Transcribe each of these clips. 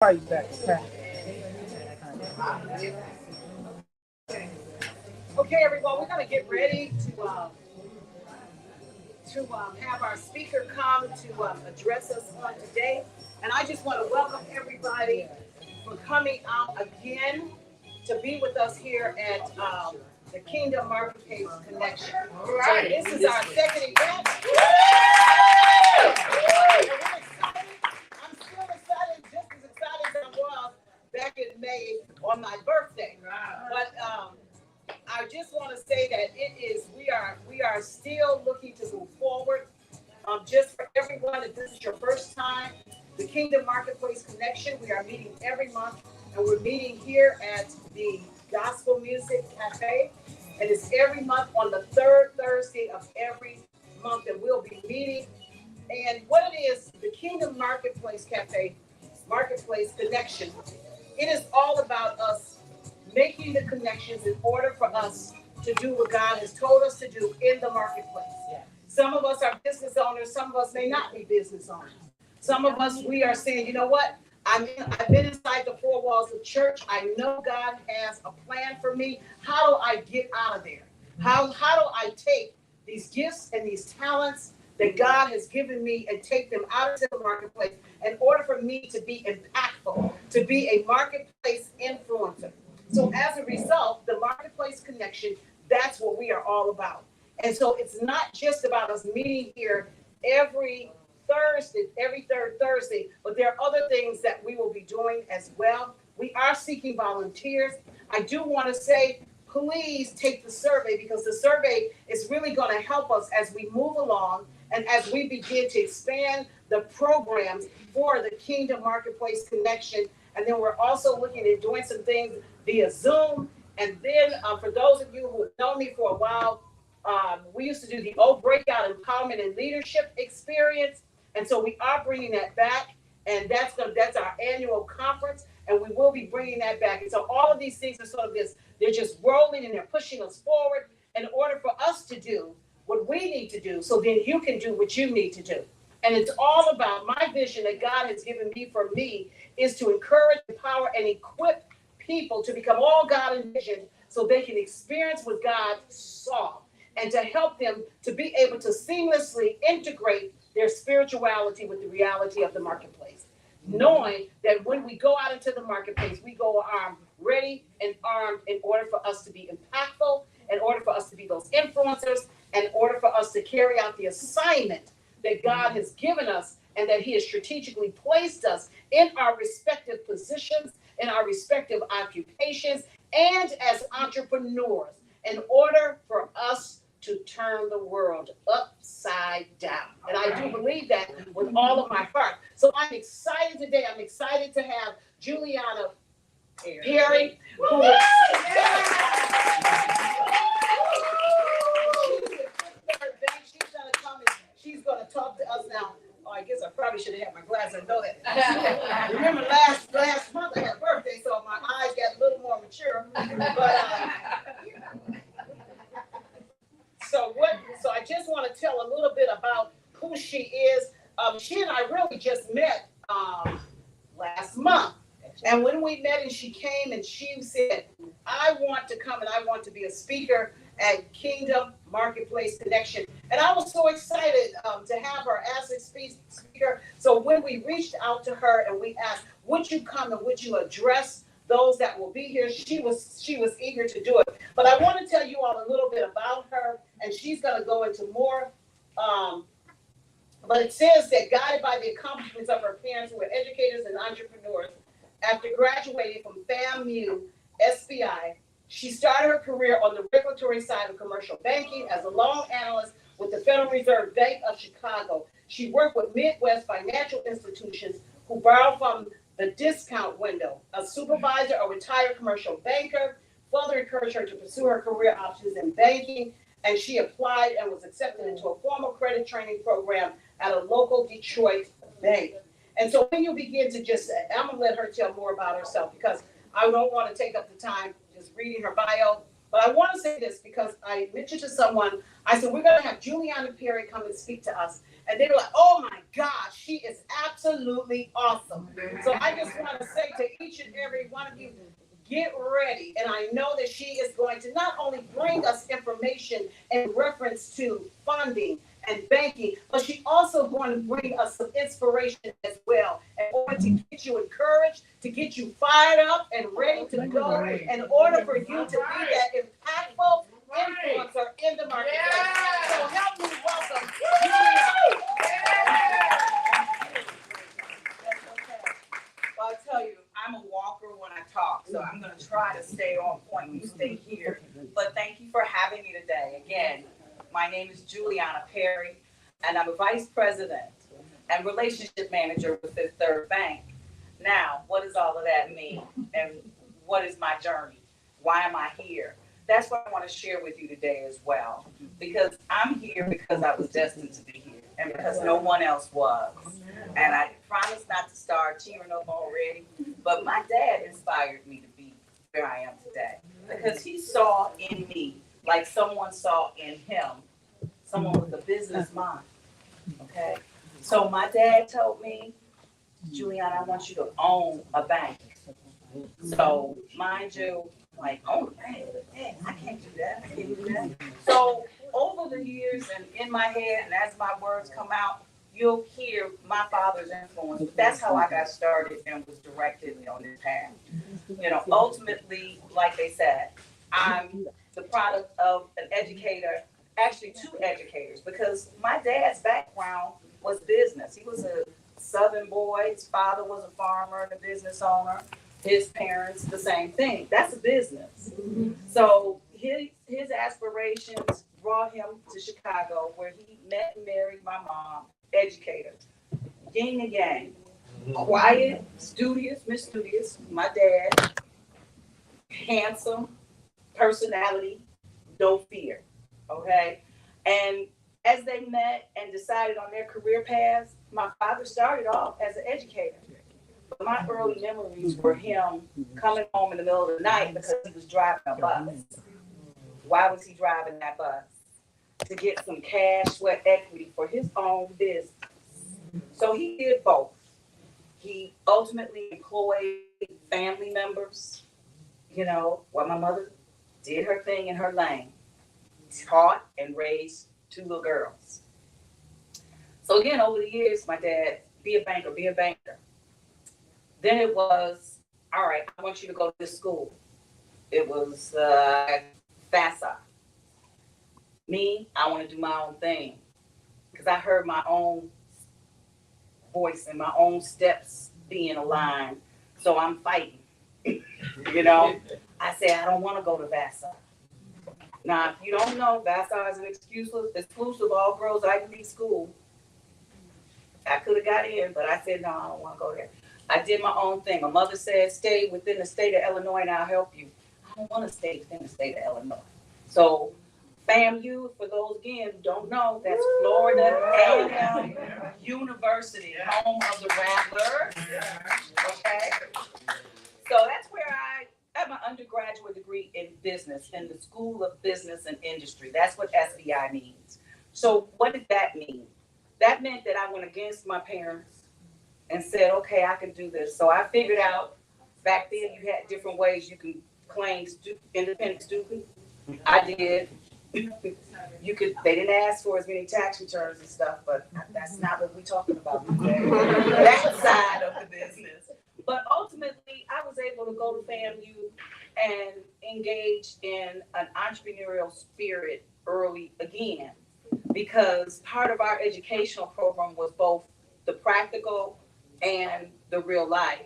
Right back. Okay, everyone, we're going to get ready to have our speaker come to address us on today. And I just want to welcome everybody for coming out again to be with us here at the Kingdom Marketplace Connection. So this is our second event. And we're excited. I'm still excited, just as excited as I was back in May on my birthday. But I just want to say that we are still looking to move forward. Just for everyone, if this is your first time, the Kingdom Marketplace Connection, we are meeting every month, and we're meeting here at the Gospel Music Cafe, and it's every month on the third Thursday of every month that we'll be meeting. And what it is, the Kingdom Marketplace Cafe, Marketplace Connection, it is all about us making the connections in order for us to do what God has told us to do in the marketplace. Some of us are business owners, some of us may not be business owners. Some of us, we are saying, you know what? I've been inside the four walls of church. I know God has a plan for me. How do I get out of there? How do I take these gifts and these talents that God has given me and take them out into the marketplace in order for me to be impactful, to be a marketplace influencer? So as a result, the Marketplace Connection, that's what we are all about. And so it's not just about us meeting here every Thursday, every third Thursday, but there are other things that we will be doing as well. We are seeking volunteers. I do want to say, please take the survey, because the survey is really going to help us as we move along and as we begin to expand the programs for the Kingdom Marketplace Connection. And then we're also looking at doing some things via Zoom. And then for those of you who have known me for a while, we used to do the old breakout empowerment and leadership experience. And so we are bringing that back. And that's our annual conference. And we will be bringing that back. And so all of these things are sort of this, they're just rolling and they're pushing us forward in order for us to do what we need to do. So then you can do what you need to do. And it's all about my vision that God has given me for me is to encourage, empower, and equip people to become all God envisioned so they can experience what God saw, and to help them to be able to seamlessly integrate their spirituality with the reality of the marketplace. Knowing that when we go out into the marketplace, we go armed, ready and armed in order for us to be impactful, in order for us to be those influencers, and in order for us to carry out the assignment that God has given us and that He has strategically placed us in our respective positions, in our respective occupations, and as entrepreneurs, in order for us to turn the world upside down. And I do believe that with all of my heart. So I'm excited today. I'm excited to have Juliana Perry, who is she's going to come and she's going to talk to us now. Oh, I guess I probably should have had my glasses. I know that. Remember last month I had a birthday, so my eyes got a little more mature. But so I just want to tell a little bit about who she is. She and I really just met last month. And when we met and she came and she said, I want to come and I want to be a speaker at Kingdom Marketplace Connection. And I was so excited to have her as a speaker. So when we reached out to her and we asked, would you come and would you address those that will be here? She was eager to do it. But I want to tell you all a little bit about her, and she's going to go into more. But it says that guided by the accomplishments of her parents, who were educators and entrepreneurs, after graduating from FAMU SBI, she started her career on the regulatory side of commercial banking as a loan analyst with the Federal Reserve Bank of Chicago. She worked with Midwest financial institutions who borrow from the discount window. A supervisor, a retired commercial banker, further encouraged her to pursue her career options in banking, and she applied and was accepted into a formal credit training program at a local Detroit bank. And so when you begin to just, I'm going to let her tell more about herself, because I don't want to take up the time just reading her bio. But I want to say this because I mentioned to someone, I said, we're going to have Juliana Perry come and speak to us. And they were like, oh my gosh, she is absolutely awesome. So I just want to say to each and every one of you, get ready. And I know that she is going to not only bring us information in reference to funding and banking, but she's also going to bring us some inspiration as well in order to get you encouraged, to get you fired up and ready to go in order for you to be that impactful influencer in the marketplace. So help me welcome Juliana. Well, I'll tell you, I'm a walker when I talk, so I'm going to try to stay on point when you stay here. But thank you for having me today. Again, my name is Juliana Perry, and I'm a vice president and relationship manager with Fifth Third Bank. Now, what does all of that mean? And what is my journey? Why am I here? That's what I want to share with you today as well. Because I'm here because I was destined to be here and because no one else was. And I promise not to start tearing up already, but my dad inspired me to be where I am today because he saw in me like someone saw in him, someone with a business mind. Okay? So my dad told me, Juliana, I want you to own a bank. So, mind you, like, own a bank? I can't do that. I can't do that. So, over the years and in my head, and as my words come out, you'll hear my father's influence. But that's how I got started and was directed on this path. You know, ultimately, like they said, I'm the product of an educator, actually two educators, because my dad's background was business. He was a Southern boy. His father was a farmer and a business owner. His parents, the same thing. That's a business. So his aspirations brought him to Chicago, where he met and married my mom, educator. Yin and yang. Quiet, studious, misstudious. My dad, handsome, personality, no fear. Okay? And as they met and decided on their career paths, my father started off as an educator. But my early memories were him coming home in the middle of the night because he was driving a bus. Why was he driving that bus? To get some cash, sweat equity for his own business. So he did both. He ultimately employed family members, you know, while my mother did her thing in her lane, taught and raised two little girls. So again, over the years, my dad, be a banker, be a banker. Then it was, all right, I want you to go to this school. It was FASA. Me, I want to do my own thing because I heard my own voice and my own steps being aligned. So I'm fighting. You know, I say I don't want to go to VASA. Now, if you don't know, VASA is an exclusive all girls Ivy League school. I could have got in, but I said no, I don't want to go there. I did my own thing. My mother said, stay within the state of Illinois and I'll help you. I don't want to stay within the state of Illinois. So FAMU, for those again who don't know, that's Florida A&M University, home of the Rattlers. Okay? So that's where I got my undergraduate degree in business, in the School of Business and Industry. That's what SBI means. So what did that mean? That meant that I went against my parents and said, okay, I can do this. So I figured out, back then you had different ways you can claim independent student. I did. They didn't ask for as many tax returns and stuff, but that's not what we're talking about today. That side of the business. But ultimately, I was able to go to FAMU and engage in an entrepreneurial spirit early again, because part of our educational program was both the practical and the real life,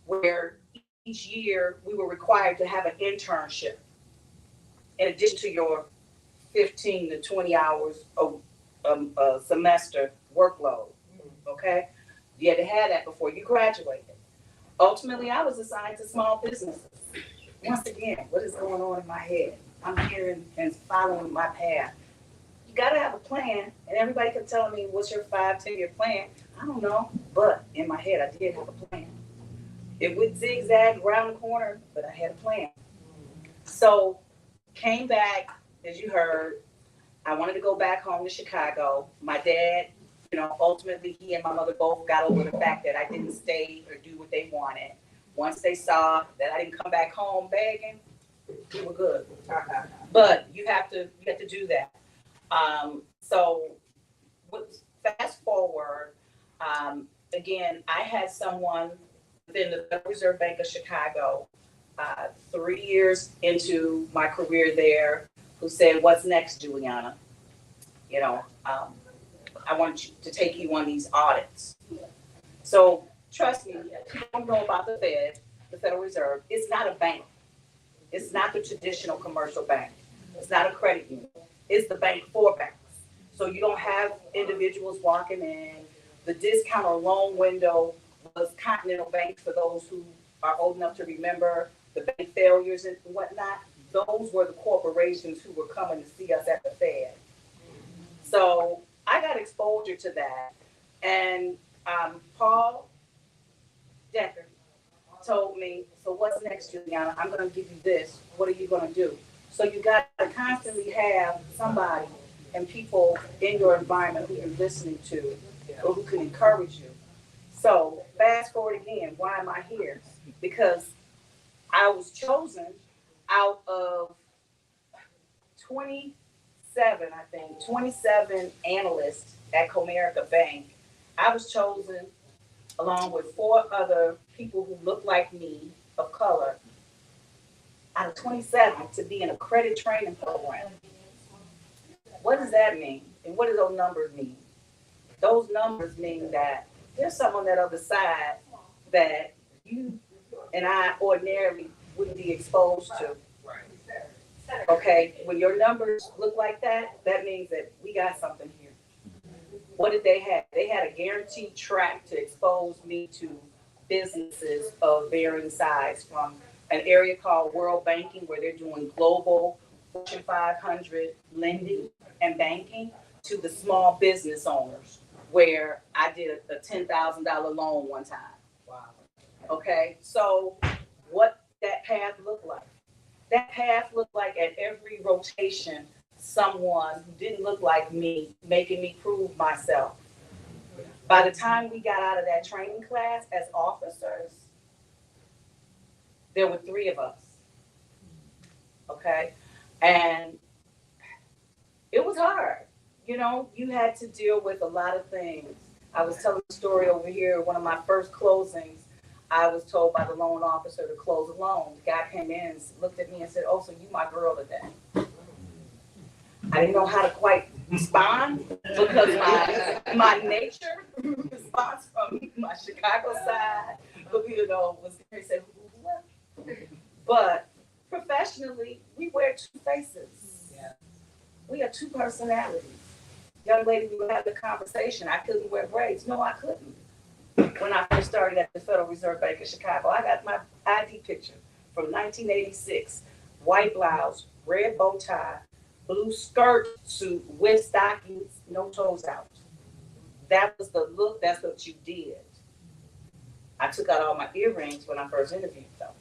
where each year we were required to have an internship in addition to your 15 to 20 hours of a semester workload, okay? You had to have that before you graduated. Ultimately, I was assigned to small businesses. Once again, what is going on in my head? I'm hearing and following my path. You gotta have a plan, and everybody kept telling me, what's your 5-10-year plan? I don't know, but in my head, I did have a plan. It would zigzag around the corner, but I had a plan. So, came back, as you heard, I wanted to go back home to Chicago. My dad ultimately he and my mother both got over the fact that I didn't stay or do what they wanted. Once they saw that I didn't come back home begging, we were good. But you have to do that. So fast forward, again, I had someone within the Federal Reserve Bank of Chicago, 3 years into my career there, who said, "What's next, Juliana? I want you to take you on these audits." So trust me, people don't know about the Fed, the Federal Reserve. It's not a bank. It's not the traditional commercial bank. It's not a credit union. It's the bank for banks. So you don't have individuals walking in. The discount or loan window was Continental Bank, for those who are old enough to remember the bank failures and whatnot. Those were the corporations who were coming to see us at the Fed. So I got exposure to that. And Paul Decker told me, "So what's next, Juliana? I'm going to give you this. What are you going to do?" So you got to constantly have somebody and people in your environment who you're listening to or who can encourage you. So fast forward again, why am I here? Because I was chosen out of 27 analysts at Comerica Bank. I was chosen along with 4 other people who look like me, of color, out of 27 to be in a credit training program. What does that mean? And what do those numbers mean? Those numbers mean that there's someone on that other side that you and I ordinarily wouldn't be exposed to. Okay, when your numbers look like that, that means that we got something here. What did they have? They had a guaranteed track to expose me to businesses of varying size, from an area called World Banking, where they're doing global Fortune 500 lending and banking, to the small business owners, where I did a $10,000 loan one time. Wow. Okay, so what that path looked like? That path looked like at every rotation, someone who didn't look like me making me prove myself. By the time we got out of that training class as officers, there were 3 of us. Okay, and it was hard. You had to deal with a lot of things. I was telling a story over here, one of my first closings. I was told by the loan officer to close a loan. The guy came in and looked at me and said, "Oh, so you my girl today." I didn't know how to quite respond because my nature response from my Chicago side, was very said, "What?" But professionally, we wear 2 faces. Yeah. We have 2 personalities. Young lady, we had the conversation. I couldn't wear braids. No, I couldn't. When I first started at the Federal Reserve Bank of Chicago, I got my ID picture from 1986. White blouse, red bow tie, blue skirt suit with stockings, no toes out. That was the look. That's what you did. I took out all my earrings when I first interviewed, though,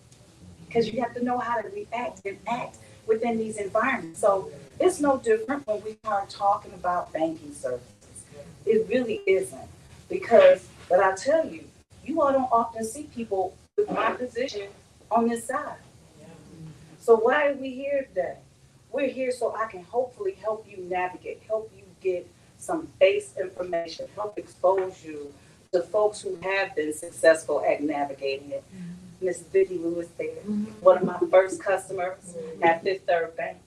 because you have to know how to react and act within these environments. So it's no different when we start talking about banking services. It really isn't, because, but I tell you, you all don't often see people with my position on this side. So why are we here today? We're here so I can hopefully help you navigate, help you get some base information, help expose you to folks who have been successful at navigating it. Miss Vicki Lewis there, one of my first customers at Fifth Third Bank.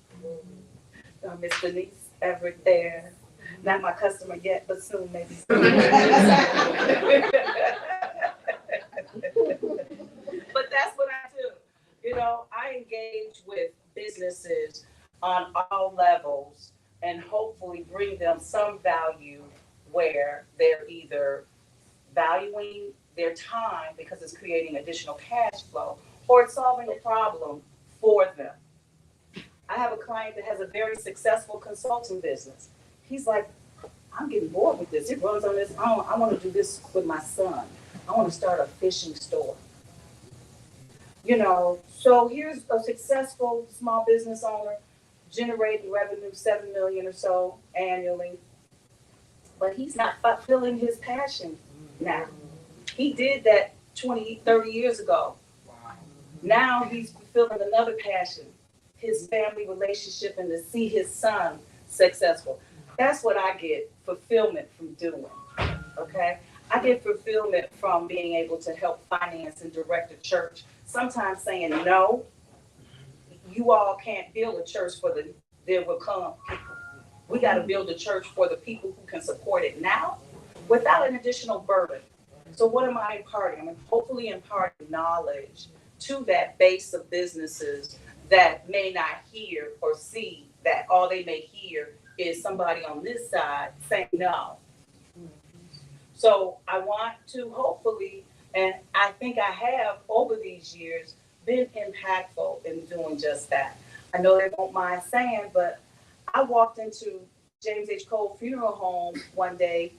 Miss Denise Everett there, not my customer yet, but soon maybe. But that's what I do. I engage with businesses on all levels and hopefully bring them some value where they're either valuing their time because it's creating additional cash flow, or it's solving a problem for them. I have a client that has a very successful consulting business. He's like, "I'm getting bored with this. It runs on its own. I want to do this with my son. I want to start a fishing store." So here's a successful small business owner generating revenue, $7 million or so annually. but he's not fulfilling his passion now. He did that 20, 30 years ago. Now he's fulfilling another passion, his family relationship, and to see his son successful. That's what I get fulfillment from doing, okay? I get fulfillment from being able to help finance and direct a church. Sometimes saying, no, you all can't build a church for the there will come people. We got to build a church for the people who can support it now without an additional burden. So what am I imparting? I'm hopefully imparting knowledge to that base of businesses that may not hear or see that. All they may hear is somebody on this side saying no. So I want to hopefully, and I think I have over these years, been impactful in doing just that. I know they won't mind saying, but I walked into James H. Cole Funeral Home one day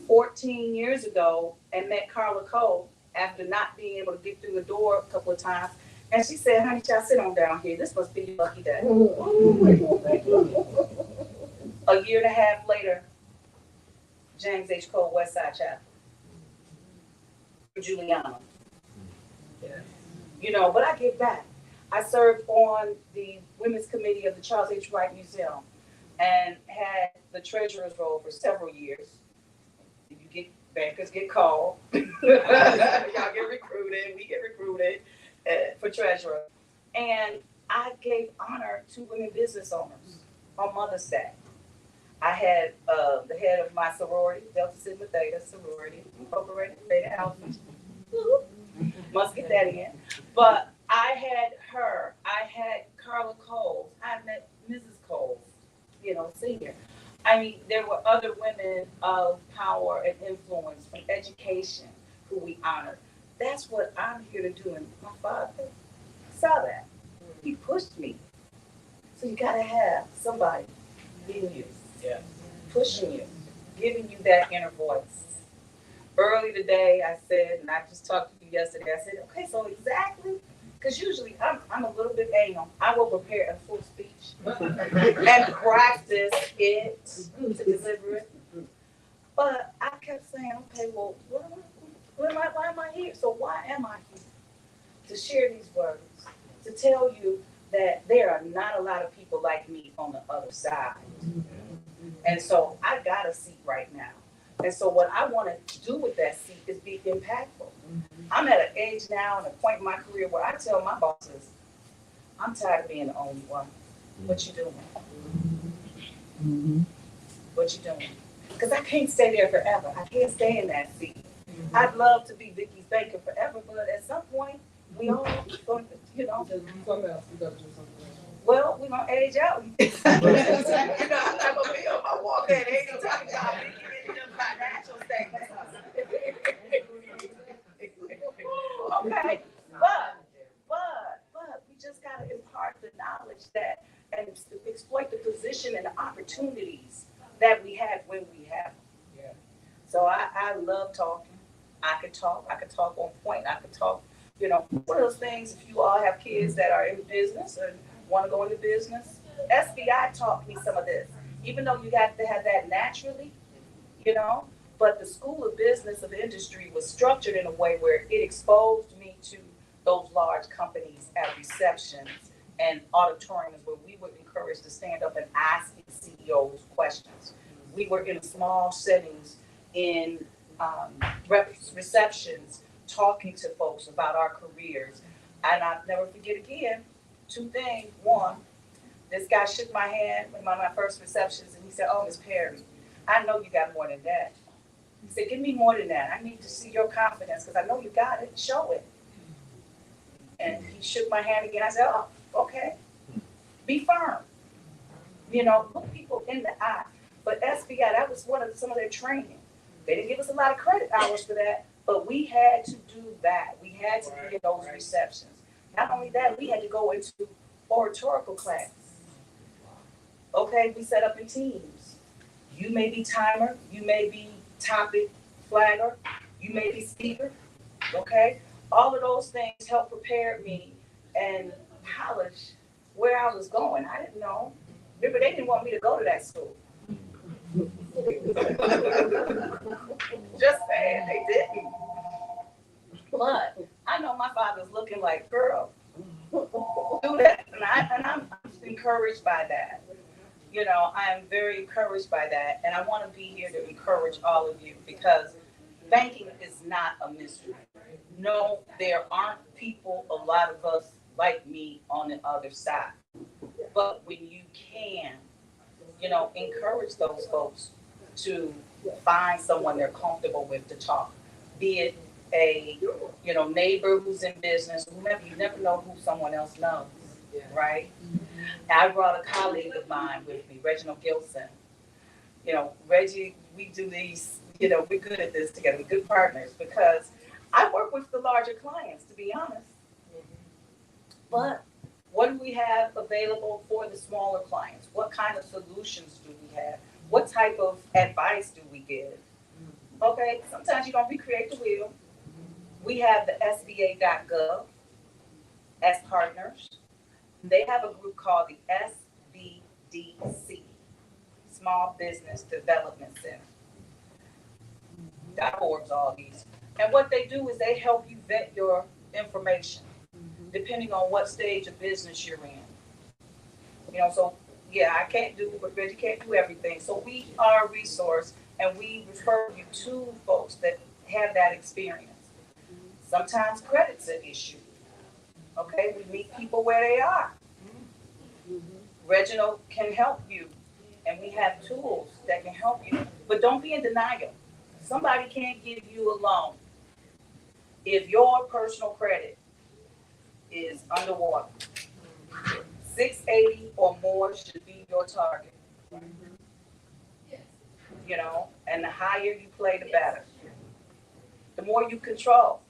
14 years ago and met Carla Cole after not being able to get through the door a couple of times. And she said, honey, y'all sit on down here. This must be your lucky day. A year and a half later, James H. Cole Westside Chapel. Juliana. You know, but I give back. I served on the Women's Committee of the Charles H. Wright Museum and had the treasurer's role for several years. You get bankers get called. Y'all get recruited. We get recruited for treasurer. And I gave honor to women business owners on Mother's Day. I had the head of my sorority, Delta Sigma Theta sorority, Incorporated Theta Alpha. Must get that in. But I had her. I had Carla Cole. I met Mrs. Cole, you know, senior. I mean, there were other women of power and influence from education who we honored. That's what I'm here to do. And my father saw that. He pushed me. So you got to have somebody in you, pushing you, giving you that inner voice. Early today, I said, and I just talked to you yesterday, I said, okay, so exactly, because usually I'm a little bit anal. I will prepare a full speech and practice it to deliver it. But I kept saying, okay, well, why am I here? So why am I here? To share these words, to tell you that there are not a lot of people like me on the other side. And so I got a seat right now. And so what I want to do with that seat is be impactful. I'm at an age now and a point in my career where I tell my bosses, I'm tired of being the only one. What you doing? What you doing? Because I can't stay there forever. I can't stay in that seat. I'd love to be Vicky's banker forever, but at some point, we all going to, you know. Well, we're going to age out. You know, I'm not going to be on my walk at 80 talking about Vicky getting them financial statements. Okay, but we just got to impart the knowledge that and exploit the position and the opportunities that we have when we have them. Yeah. So I love talking. I could talk on point. I could talk, you know, one of those things, if you all have kids that are in business or want to go into business, SBI taught me some of this. Even though you got to have that naturally, you know, but the School of Business of Industry was structured in a way where it exposed me to those large companies at receptions and auditoriums where we were encouraged to stand up and ask CEOs questions. We were in small settings in receptions talking to folks about our careers. And I'll never forget again, two things. One, this guy shook my hand in one of my first receptions and he said, oh, Ms. Perry, I know you got more than that. He said, give me more than that. I need to see your confidence because I know you got it. Show it. And he shook my hand again. I said, oh, okay. Be firm. You know, look people in the eye. But SBI, that was some of their training. They didn't give us a lot of credit hours for that, but we had to do that. We had to be in those receptions. Not only that, we had to go into oratorical class. Okay, we set up in teams. You may be timer, you may be topic flagger, you may be speaker, okay? All of those things helped prepare me and polish where I was going. I didn't know. Remember, they didn't want me to go to that school. Just saying, they didn't. But I know my father's looking like, girl, do that. And I'm encouraged by that. You know, I am very encouraged by that. And I want to be here to encourage all of you because banking is not a mystery. No, there aren't people, a lot of us like me on the other side. But when you can, you know, encourage those folks to find someone they're comfortable with to talk, be it a, you know, neighbor who's in business, whomever, you never know who someone else knows, right? I brought a colleague of mine with me, Reginald Gilson. You know, Reggie, we do these, you know, we're good at this together, we're good partners because I work with the larger clients, to be honest. But what do we have available for the smaller clients? What kind of solutions do we have? What type of advice do we give? Okay, sometimes you don't recreate the wheel. We have the SBA.gov as partners. They have a group called the SBDC, Small Business Development Center. That absorbs all these. And what they do is they help you vet your information, depending on what stage of business you're in. You know, so yeah, I can't do, but Reggie can't do everything. So we are a resource and we refer you to folks that have that experience. Sometimes credit's an issue. Okay, we meet people where they are. Reginald can help you, and we have tools that can help you. But don't be in denial. Somebody can't give you a loan if your personal credit is underwater. 680 or more should be your target. You know, and the higher you play, the better. The more you control.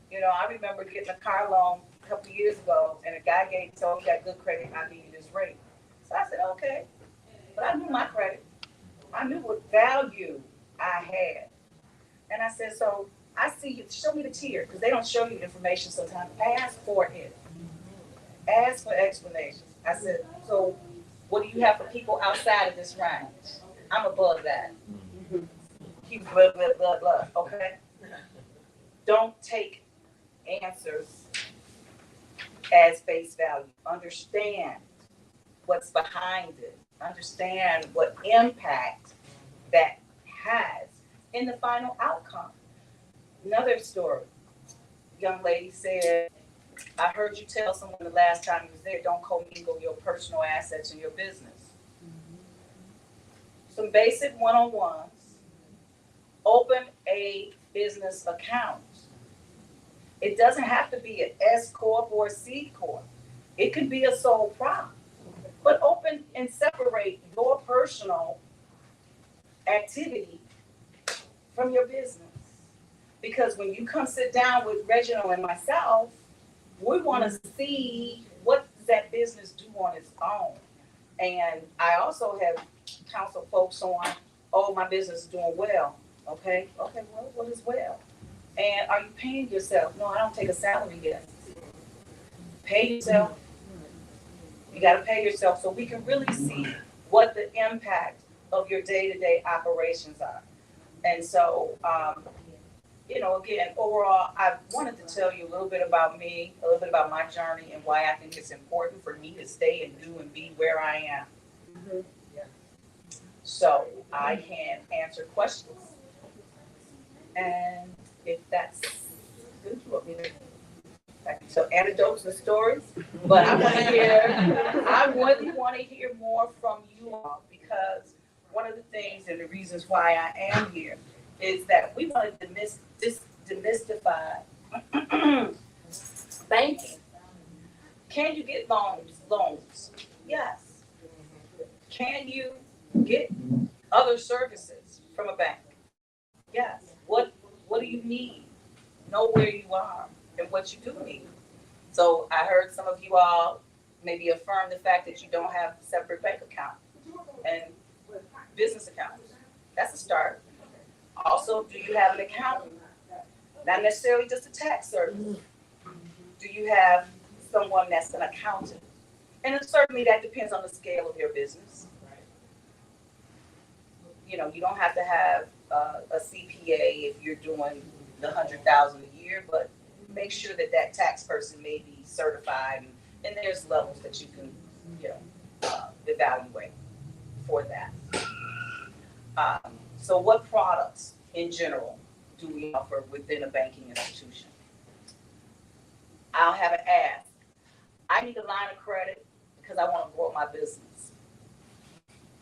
You know, I remember getting a car loan a couple of years ago, and a guy told me, "You got good credit, I need you this rate." So I said, "Okay," but I knew my credit. I knew what value I had, and I said, "So I see you. Show me the tier, because they don't show you information sometimes. Ask for it. Ask for explanations." I said, "So what do you have for people outside of this range? I'm above that." Keep blah blah blah blah. Okay. Don't take answers as face value. Understand what's behind it. Understand what impact that has in the final outcome. Another story. Young lady said, "I heard you tell someone the last time you was there, don't commingle your personal assets in your business." Some basic one-on-ones. Open a business account. It doesn't have to be an S corp or a C corp. It could be a sole prop. But open and separate your personal activity from your business. Because when you come sit down with Reginald and myself, we want to see what does that business do on its own. And I also have counseled folks on, "Oh, my business is doing well." Okay, well, what is well? And are you paying yourself? No, I don't take a salary yet. Pay yourself. You got to pay yourself so we can really see what the impact of your day-to-day operations are. And so, you know, again, overall, I wanted to tell you a little bit about me, a little bit about my journey and why I think it's important for me to stay and do and be where I am. So I can answer questions. And if that's good, you want me to, so anecdotes and stories, but I really want to hear more from you all, because one of the things and the reasons why I am here is that we want to demystify banking. Can you get loans? Yes. Can you get other services from a bank? Yes. What do you need? Know where you are and what you do need. So I heard some of you all maybe affirm the fact that you don't have separate bank accounts and business accounts. That's a start. Also, do you have an accountant? Not necessarily just a tax service. Do you have someone that's an accountant? And certainly that depends on the scale of your business. you know, you don't have to have a CPA if you're doing the 100,000 a year, but make sure that that tax person may be certified, and there's levels that you can, you know, evaluate for that. So what products in general do we offer within a banking institution? I'll have an ask. I need a line of credit because I want to grow my business.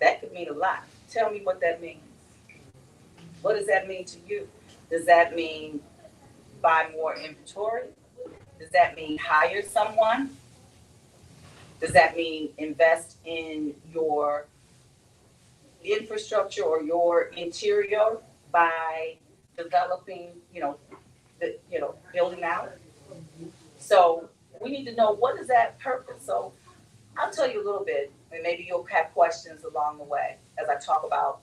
That could mean a lot. Tell me what that means. What does that mean to you? Does that mean buy more inventory? Does that mean hire someone? Does that mean invest in your infrastructure or your interior by developing, building out? So we need to know, what is that purpose? So I'll tell you a little bit, and maybe you'll have questions along the way as I talk about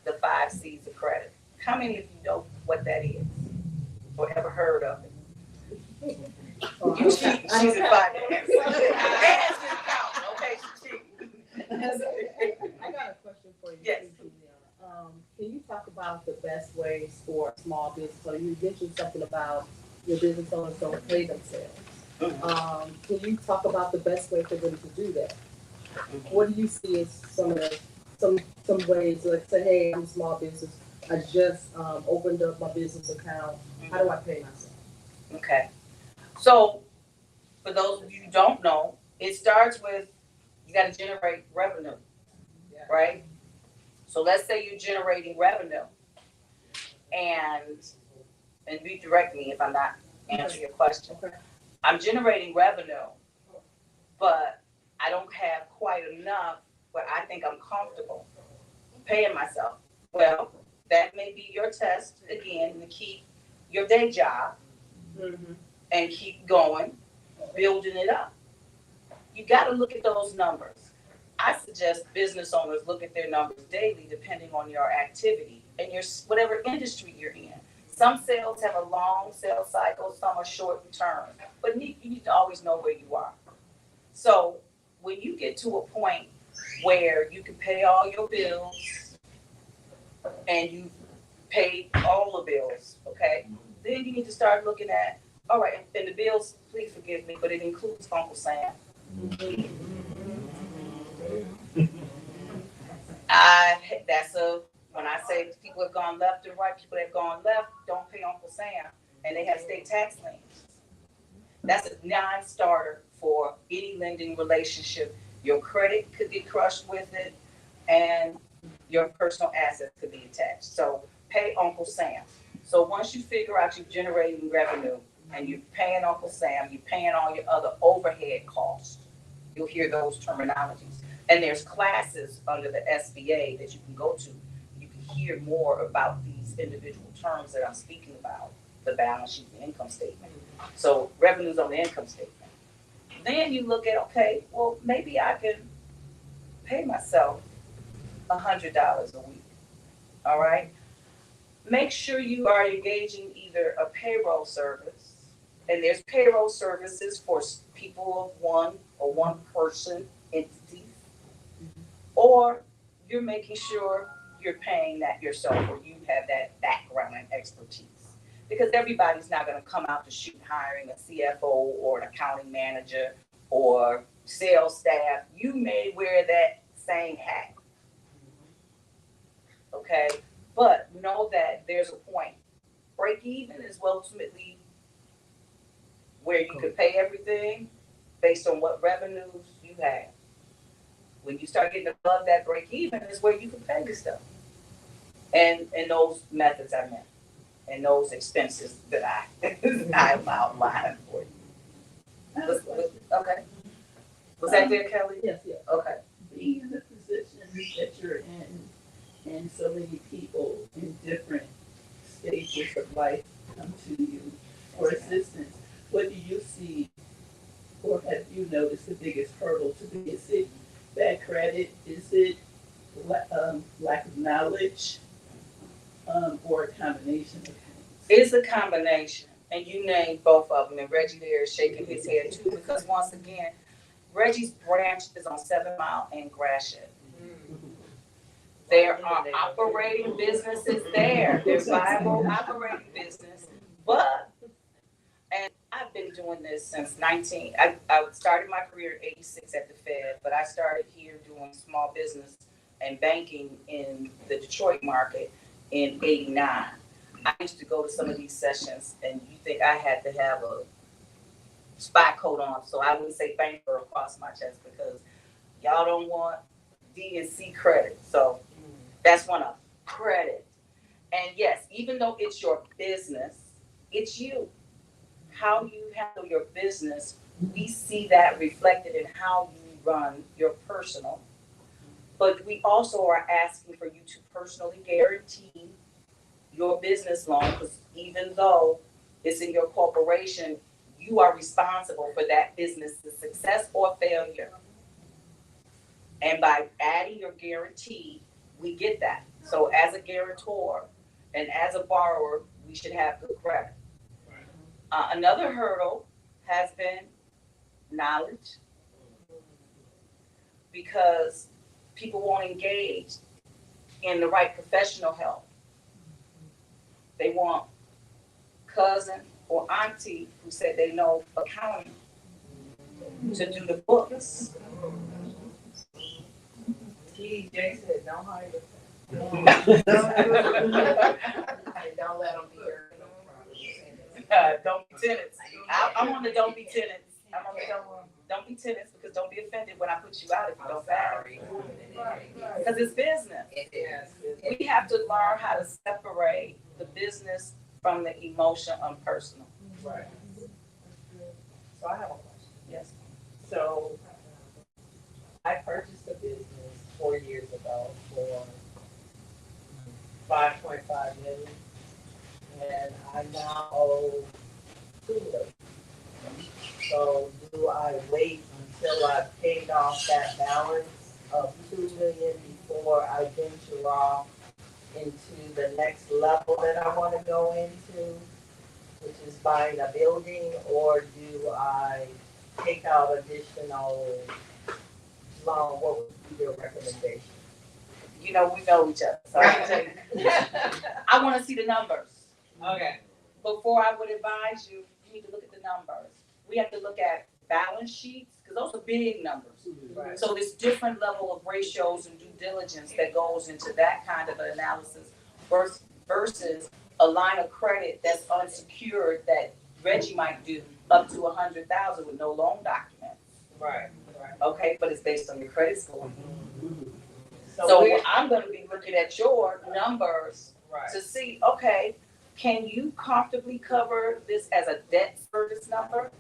the 5 C's of credit. How many of you know what that is or ever heard of it? She's in finance. Hands didn't count, okay? She cheated. I got a question for you. Yes. Can you talk about the best ways for a small business? So you mentioned something about your business owners don't pay themselves. Can you talk about the best way for them to do that? What do you see as some ways, like say, hey, I'm a small business. I just opened up my business account. How do I pay myself? Okay. So for those of you who don't know, it starts with you got to generate revenue, right? So let's say you're generating revenue, and redirect me if I'm not answering your question. Okay. I'm generating revenue, but I don't have quite enough where I think I'm comfortable paying myself. Well, that may be your test again to keep your day job and keep going, building it up. You got to look at those numbers. I suggest business owners look at their numbers daily, depending on your activity and your whatever industry you're in. Some sales have a long sales cycle, some are short term, but you need to always know where you are. So when you get to a point where you can pay all your bills and you've paid all the bills, okay, then you need to start looking at, all right, and the bills, please forgive me, but it includes Uncle Sam. When I say people have gone left and right, people that have gone left don't pay Uncle Sam, and they have state tax liens. That's a non-starter for any lending relationship. Your credit could get crushed with it, and your personal assets could be attached. So pay Uncle Sam. So once you figure out you're generating revenue and you're paying Uncle Sam, you're paying all your other overhead costs. You'll hear those terminologies. And there's classes under the SBA that you can go to. You can hear more about these individual terms that I'm speaking about, the balance sheet, the income statement. So revenues on the income statement. Then you look at, okay, well, maybe I can pay myself $100 a week. All right? Make sure you are engaging either a payroll service, and there's payroll services for people of one or one person entities, or you're making sure you're paying that yourself, or you have that background and expertise. Because everybody's not going to come out to shoot hiring a CFO or an accounting manager or sales staff. You may wear that same hat. Okay? But know that there's a point. Break even is ultimately where you can pay everything based on what revenues you have. When you start getting above that break even is where you can pay your stuff. And those methods I meant. And those expenses that I'm outlining for you. Okay. Was that there, Kelly? Yes, yes. Okay. Being in the position that you're in, and so many people in different stages of life come to you for assistance, what do you see or have you noticed the biggest hurdle to be? Is it bad credit? Is it lack of knowledge? Or a combination of things? It's a combination. And you named both of them. And Reggie there is shaking his head too, because once again, Reggie's branch is on 7 Mile and Gratiot. There are operating businesses there. There's viable operating business, but, and I've been doing this since I started my career in '86 at the Fed, but I started here doing small business and banking in the Detroit market in '89. I used to go to some of these sessions and you think I had to have a spy coat on, so I wouldn't say banker across my chest because y'all don't want D and C credit. So that's one of them. Credit. And yes, even though it's your business, it's you. How you handle your business, we see that reflected in how you run your personal. But we also are asking for you to personally guarantee your business loan, because even though it's in your corporation, you are responsible for that business's success or failure. And by adding your guarantee, we get that. So as a guarantor and as a borrower, we should have good credit. Another hurdle has been knowledge, because people won't engage in the right professional help. They want cousin or auntie who said they know accounting to do the books. TJ said, don't hire the. Don't let them be here. Don't be tenants. I'm on the don't be tenants. I'm on the don't be tenants, because don't be offended when I put you out if you don't pay. Because it's business. We have to learn how to separate the business from the emotion and personal. Right. So I have a question. Yes. So I purchased a business 4 years ago for $5.5 million, and I now owe $2 million. So do I wait until I've paid off that balance of $2 million before I venture off into the next level that I want to go into, which is buying a building, or do I take out additional loan? What would be your recommendation? You know, we know each other, so I can tell you. I want to see the numbers. Okay. Before I would advise you, you need to look at the numbers. We have to look at balance sheets, because those are big numbers. Right. So there's different level of ratios and due diligence that goes into that kind of an analysis versus a line of credit that's unsecured that Reggie might do up to $100,000 with no loan documents. Right. Okay, but it's based on your credit score. So So I'm going to be looking at your numbers right. to see, okay, can you comfortably cover this as a debt service number?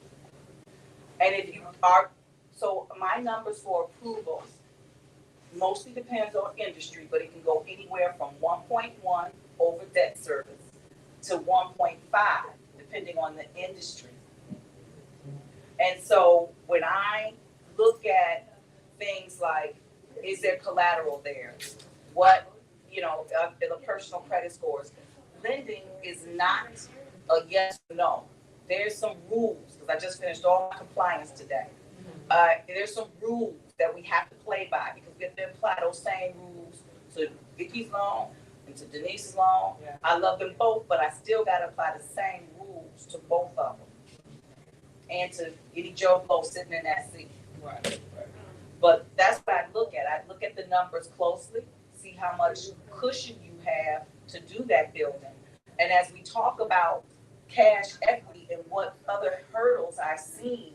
And if you are, so my numbers for approvals mostly depends on industry, but it can go anywhere from 1.1 over debt service to 1.5, depending on the industry. And so when I look at things like, is there collateral there? What, the personal credit scores, lending is not a yes or no. There's some rules, because I just finished all my compliance today. There's some rules that we have to play by, because we have to apply those same rules to Vicky's loan and to Denise's loan. Yeah. I love them both, but I still got to apply the same rules to both of them. And to any Joe Blow sitting in that seat. Right. But that's what I look at. I look at the numbers closely, see how much cushion you have to do that building. And as we talk about cash equity and what other hurdles I've seen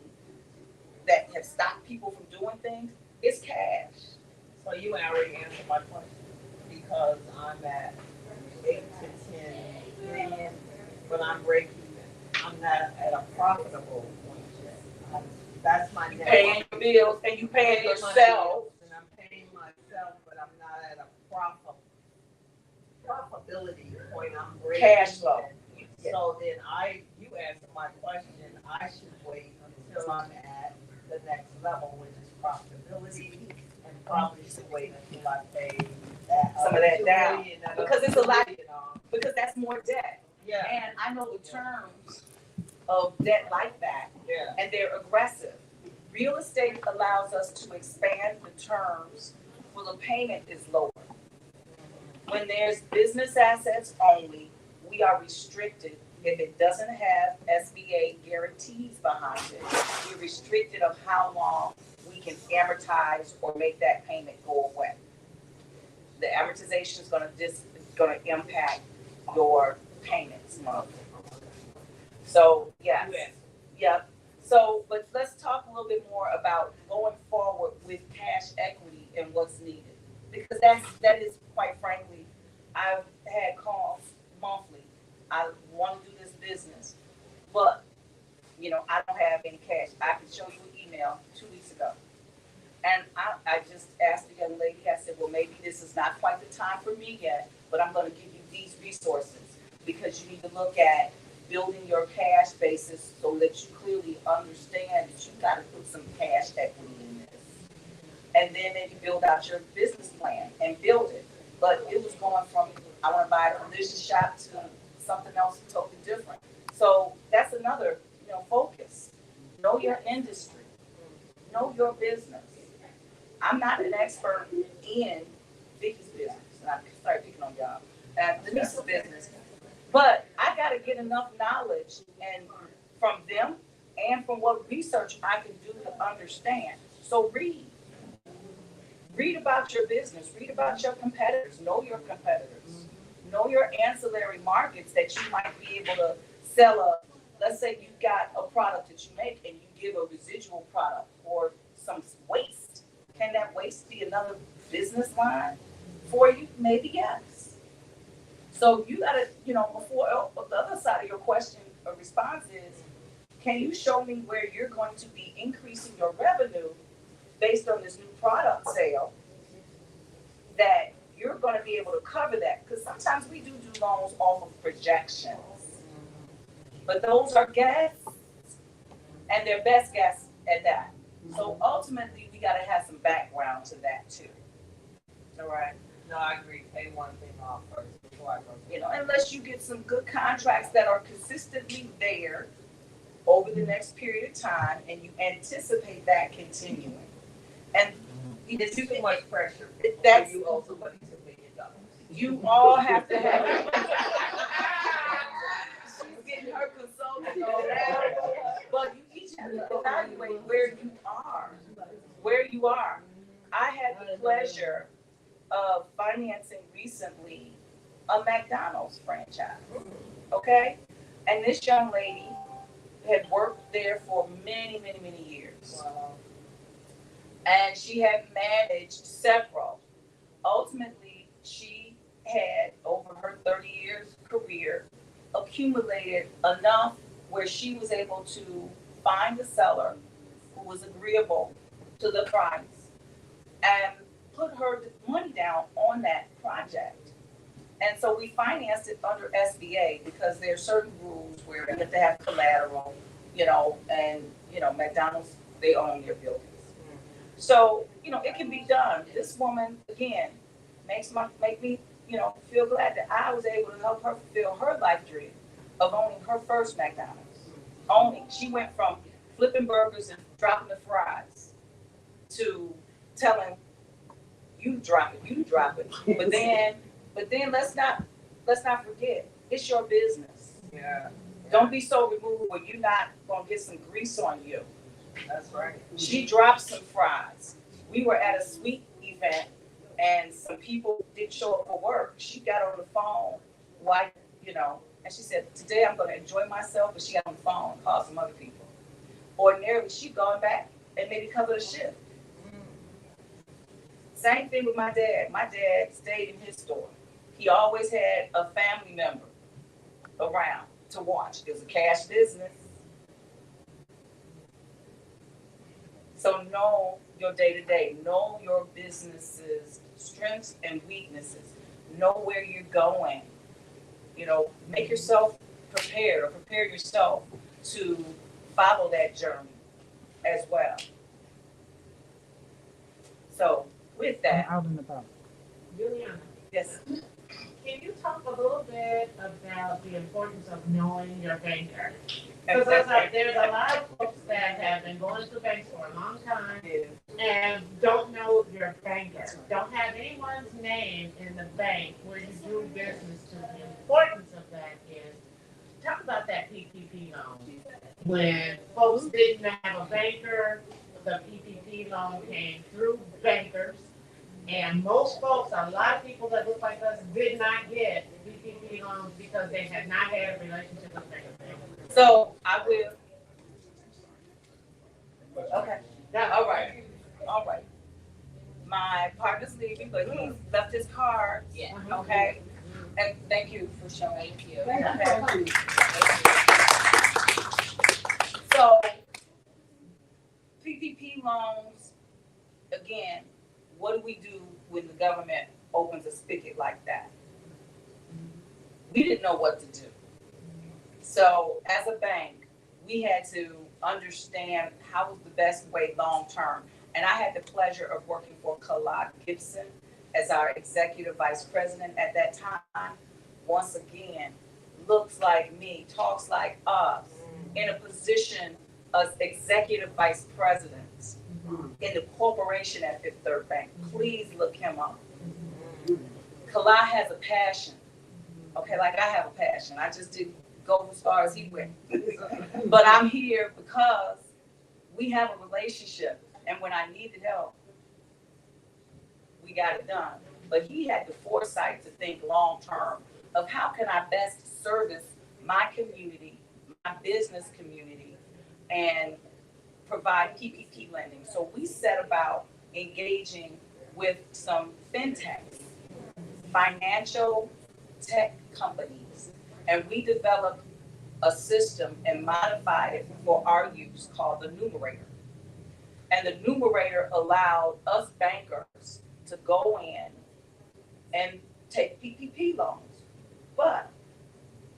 that have stopped people from doing things, it's cash. So you already answered my question, because I'm at 8 to 10 million, but I'm breaking. I'm not at a profitable point yet. That's my net. Paying your bills and you paying yourself. And I'm paying myself, but I'm not at a profitability point. I'm breaking. Cash flow. So then you answered my question. I should wait until I'm at the next level, which is profitability, and probably should wait until I pay that Some of that down. million, Because it's a lot. $2 million off. Because that's more debt. Yeah. And I know the terms of debt like that, Yeah. and they're aggressive. Real estate allows us to expand the terms where the payment is lower. When there's business assets only, we are restricted. If it doesn't have SBA guarantees behind it, we're restricted of how long we can amortize or make that payment go away. The amortization is gonna impact your payments monthly. So, yes. Yep. So, but let's talk a little bit more about going forward with cash equity and what's needed. Because that is quite frankly, I've had calls monthly. I want to do this business, but I don't have any cash. I can show you an email 2 weeks ago. And I just asked the young lady, I said, well, maybe this is not quite the time for me yet, but I'm going to give you these resources because you need to look at building your cash basis so that you clearly understand that you got to put some cash equity in this. And then maybe build out your business plan and build it. But it was going from, I want to buy a collision shop to something else totally different. So that's another, focus. Know your industry. Know your business. I'm not an expert in Vicky's business, and I started picking on y'all, and Denise's business. But I got to get enough knowledge and from them and from what research I can do to understand. So read. Read about your business. Read about your competitors. Know your competitors. Know your ancillary markets that you might be able to sell let's say you've got a product that you make and you give a residual product or some waste. Can that waste be another business line for you? Maybe yes. So you gotta, before the other side of your question or response is, can you show me where you're going to be increasing your revenue based on this new product sale that you're going to be able to cover that? Because sometimes we do loans off of projections. But those are guesses, and they're best guess at that. So ultimately, we got to have some background to that too. All right. No, I agree. Pay one thing off first before I go. Unless you get some good contracts that are consistently there over the next period of time, and you anticipate that continuing. And It's too much pressure. That's you also put $2 million. You all have to have. She's getting her consulting on that. But you each have to evaluate where you are. Where you are. I had the pleasure of financing recently a McDonald's franchise. Okay? And this young lady had worked there for many, many, many years. Wow. And she had managed several. Ultimately, she had, over her 30 years career, accumulated enough where she was able to find a seller who was agreeable to the price and put her money down on that project. And so we financed it under SBA because there are certain rules where you have to have collateral, and, McDonald's, they own their buildings. So, it can be done. This woman, again, make me, feel glad that I was able to help her fulfill her life dream of owning her first McDonald's. She went from flipping burgers and dropping the fries to telling you drop it. But then let's not forget, it's your business. Yeah. Don't be so removed where you're not gonna get some grease on you. That's right. She dropped some fries. We were at a sweet event and some people didn't show up for work. She got on the phone, and she said, today I'm gonna enjoy myself, but she got on the phone, called some other people. Ordinarily, she'd gone back and maybe covered a shift. Same thing with my dad. My dad stayed in his store. He always had a family member around to watch. It was a cash business. So know your day-to-day. Know your business's strengths and weaknesses. Know where you're going. Make yourself prepared or prepare yourself to follow that journey as well. So with that, Out and about. Juliana, yes. can you talk a little bit about the importance of knowing your banker? Because there's a lot of folks that have been going to banks for a long time and don't know your banker, don't have anyone's name in the bank where you When folks didn't have a banker, the PPP loan came through bankers. And most folks, a lot of people that look like us did not get PPP loans because they had not had a relationship with bankers. So I will. Okay. That- All right. All right. My partner's leaving, but he left his card. Yeah. Okay. And thank you for showing. Thank you. Okay. So PPP loans, again, what do we do when the government opens a spigot like that? We didn't know what to do. So as a bank, we had to understand how was the best way long-term. And I had the pleasure of working for Kalak Gibson as our executive vice president at that time. Once again, looks like me, talks like us, in a position as executive vice president in the corporation at Fifth Third Bank. Please look him up. Kalak has a passion. Okay, like I have a passion. I just didn't go as far as he went. But I'm here because we have a relationship. And when I needed help, we got it done. But he had the foresight to think long term of how can I best service my community, my business community, and provide PPP lending. So we set about engaging with some fintechs, financial tech companies, and we developed a system and modified it for our use called the numerator. And the numerator allowed us bankers to go in and take PPP loans, but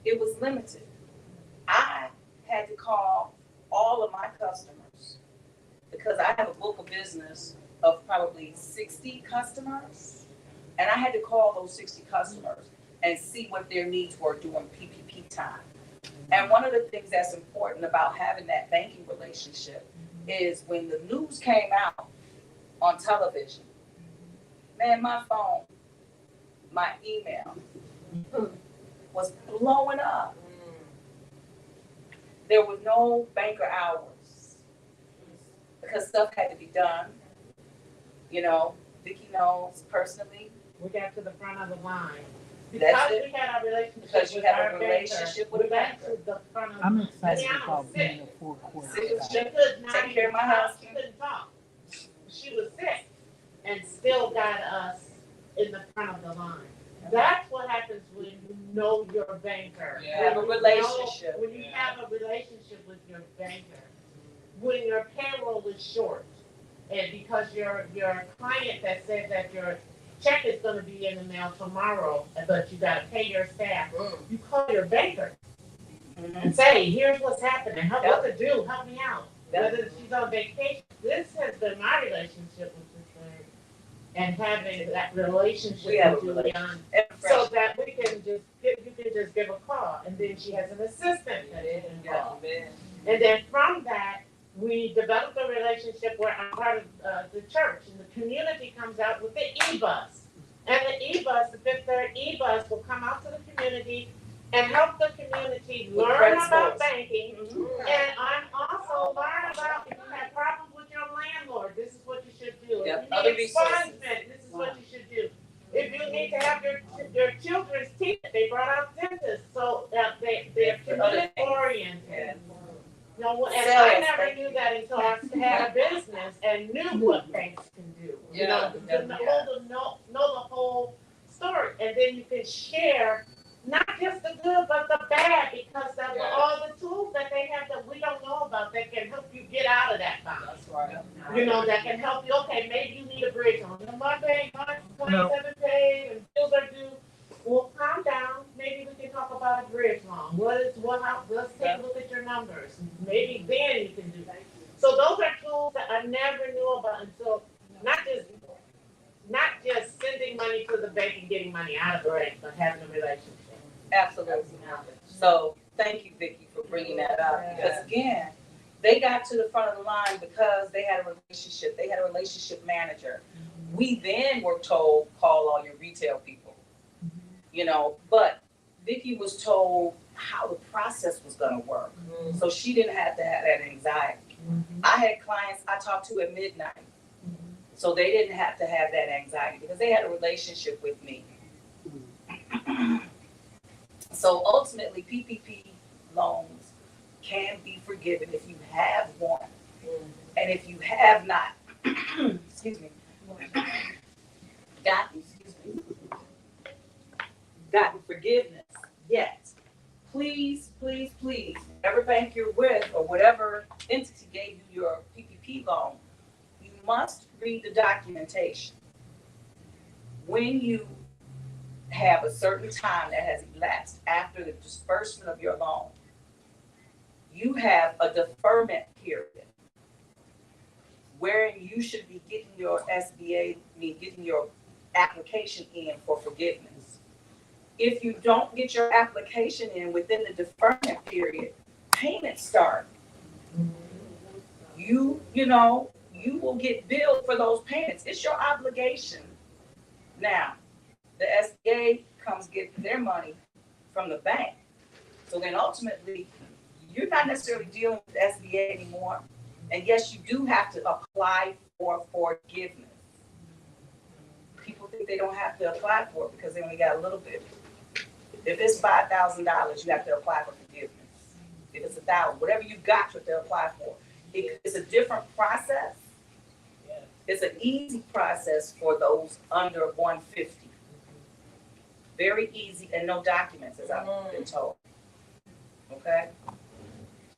it was limited. I had to call all of my customers because I have a book of business of probably 60 customers, and I had to call those 60 customers and see what their needs were during PPP time. And one of the things that's important about having that banking relationship is when the news came out on television, man, my phone, my email was blowing up. There were no banker hours because stuff had to be done. You know, Vicki knows personally. We got to the front of the line. That's Because it. we had a relationship Because you with have a our banker, relationship with a we got banker. to the front of I'm the excited Juliana about was being sick. a fourth quarter. Sick as She could not Take care of my even talk. house. She couldn't talk. She was sick and still got us in the front of the line. That's what happens when you know your banker. You have a relationship. When you have a relationship with your banker. When your payroll is short and because your client that said that your check is gonna be in the mail tomorrow, but you gotta pay your staff, you call your banker and say, here's what's happening, what to do, help me out. Whether she's on vacation, this has been my relationship with this thing. And having that relationship We have with a Juliana, so that we can just you can just give a call, and then she has an assistant that you can call. And then from that, we developed a relationship where I'm part of the church, and the community comes out with the e-bus. And the e-bus, the Fifth Third e-bus will come out to the community and help the community With learn principles. about banking. And I'm also learn about if you have problems with your landlord, this is what you should do. Yep, If other you need resources. expungement, this is what you should do. If you need to have your children's teeth, they brought out dentists, so they're community oriented. You know, and I never knew that until I had a business and knew what banks can do. You know, know the whole story, and then you can share not just the good but the bad because of all the tools that they have that we don't know about that can help you get out of that box. That's right. You know, that can help you. Okay, maybe you need a bridge loan. You know, my bank, my 27 paid and bills are due. Well, calm down. Maybe we can talk about a bridge loan. Let's take a look at your numbers. Maybe then you can do that. So those are tools that I never knew about until not just sending money to the bank and getting money out of the bank, but having a relationship. Absolutely. So thank you, Vicki, for bringing that up. Because again, they got to the front of the line because they had a relationship. They had a relationship manager. We then were told, call all your retail people. You know, but Vicki was told, how the process was gonna work. So she didn't have to have that anxiety. I had clients I talked to at midnight. So they didn't have to have that anxiety because they had a relationship with me. So ultimately, PPP loans can be forgiven if you have one. And if you have not, excuse me, gotten forgiveness yet, please, please, please, whatever bank you're with or whatever entity gave you your PPP loan, you must read the documentation. When you have a certain time that has elapsed after the disbursement of your loan, you have a deferment period wherein you should be getting your SBA, getting your application in for forgiveness. If you don't get your application in within the deferment period, payments start. You will get billed for those payments. It's your obligation. Now, the SBA comes get their money from the bank. So then ultimately, you're not necessarily dealing with the SBA anymore. And yes, you do have to apply for forgiveness. People think they don't have to apply for it because they only got a little bit. If it's $5,000, you have to apply for forgiveness. If it's $1,000, whatever you got, you have to apply for. It's a different process. It's an easy process for those under 150. Very easy and no documents, as I've been told. Okay?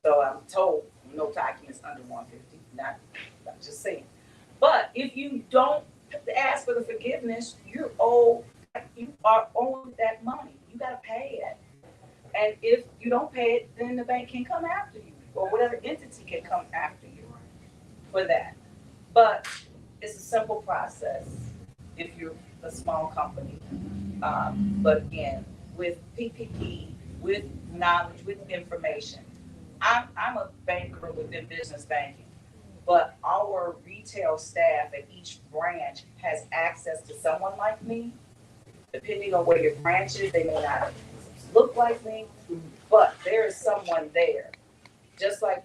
So I'm told no documents under 150, not just saying. But if you don't ask for the forgiveness, you are owed that money. You gotta pay it. And if you don't pay it, then the bank can come after you, or whatever entity can come after you for that. But it's a simple process if you're a small company. But again, with PPP, with knowledge, with information, I'm a banker within business banking, but our retail staff at each branch has access to someone like me. Depending on where your branch is, they may not look like me, but there is someone there. Just like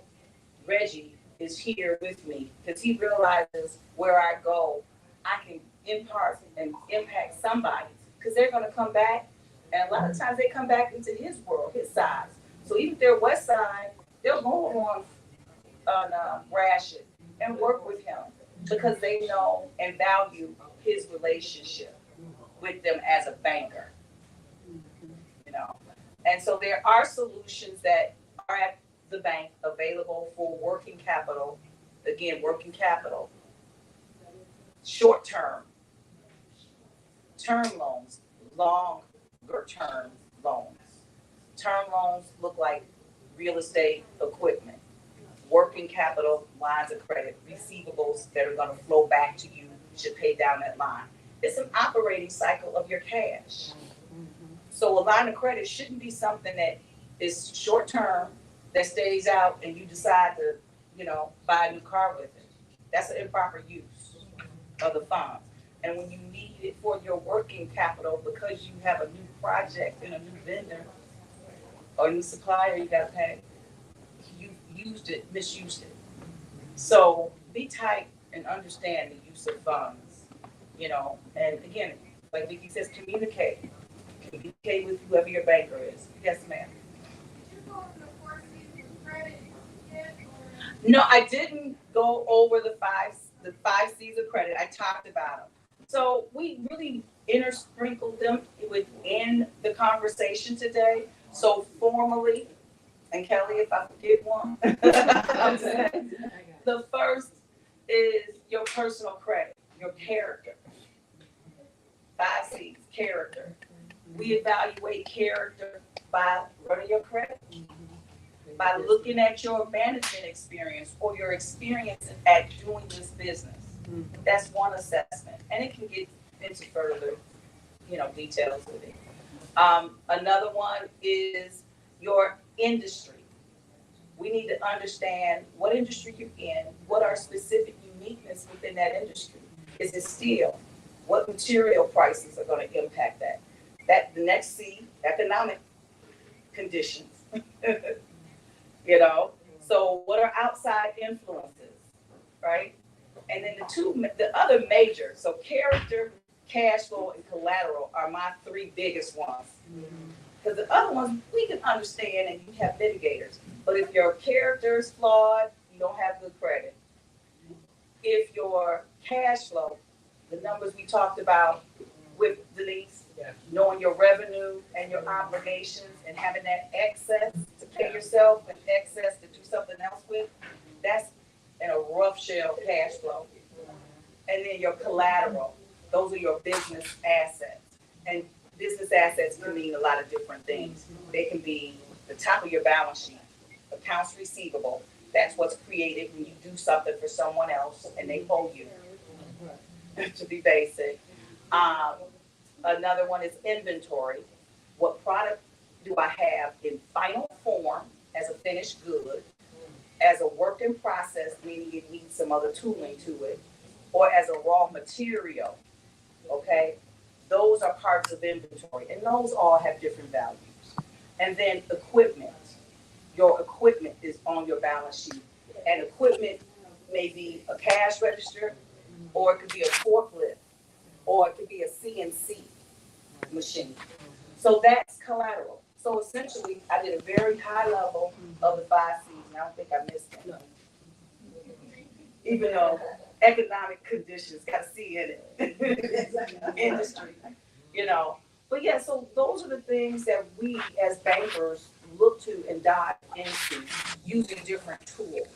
Reggie is here with me, because he realizes where I go, I can impart and impact somebody, because they're going to come back, and a lot of times they come back into his world, his size. So even if they're West Side, they'll go on Rashid and work with him because they know and value his relationship with them as a banker. And so there are solutions that are at the bank available for working capital. Again, working capital, short term loans, longer term loans. Term loans look like real estate, equipment. Working capital, lines of credit, receivables that are going to flow back to you should pay down that line. It's an operating cycle of your cash. So a line of credit shouldn't be something that is short term, that stays out and you decide to, buy a new car with it. That's an improper use of the funds. And when you need it for your working capital because you have a new project and a new vendor or a new supplier you got to pay, you misused it. So be tight and understand the use of funds, and again, like Vicki says, communicate with whoever your banker is. Yes, ma'am. No, I didn't go over the five C's of credit. I talked about them. So we really intersprinkled them within the conversation today. So formally, and Kelly, if I forget one, the first is your personal credit, your character. 5 C's, character. We evaluate character by running your credit, by looking at your management experience or your experience at doing this business. That's one assessment, and it can get into further, details with it. Another one is your industry. We need to understand what industry you're in, what are specific uniqueness within that industry. Is it steel? What material prices are going to impact that? The next C, economic conditions. You know, so what are outside influences, right? And then the other major, so character, cash flow, and collateral are my three biggest ones. Because the other ones we can understand and you have mitigators. But if your character is flawed, you don't have good credit. If your cash flow, the numbers we talked about with Denise, knowing your revenue and your obligations and having that excess to pay yourself and excess to do something else with, that's in a rough shell cash flow. And then your collateral, those are your business assets. And business assets can mean a lot of different things. They can be the top of your balance sheet, accounts receivable. That's what's created when you do something for someone else and they owe you, to be basic. Another one is inventory. What product do I have in final form as a finished good, as a work in process, meaning it needs some other tooling to it, or as a raw material, okay? Those are parts of inventory, and those all have different values. And then equipment. Your equipment is on your balance sheet. And equipment may be a cash register, or it could be a forklift, or it could be a CNC machine. So that's collateral. So essentially, I did a very high level of the 5 C's, and I don't think I missed it. Even though economic conditions got a C in it, industry, you know. But yeah, so those are the things that we as bankers look to and dive into using different tools.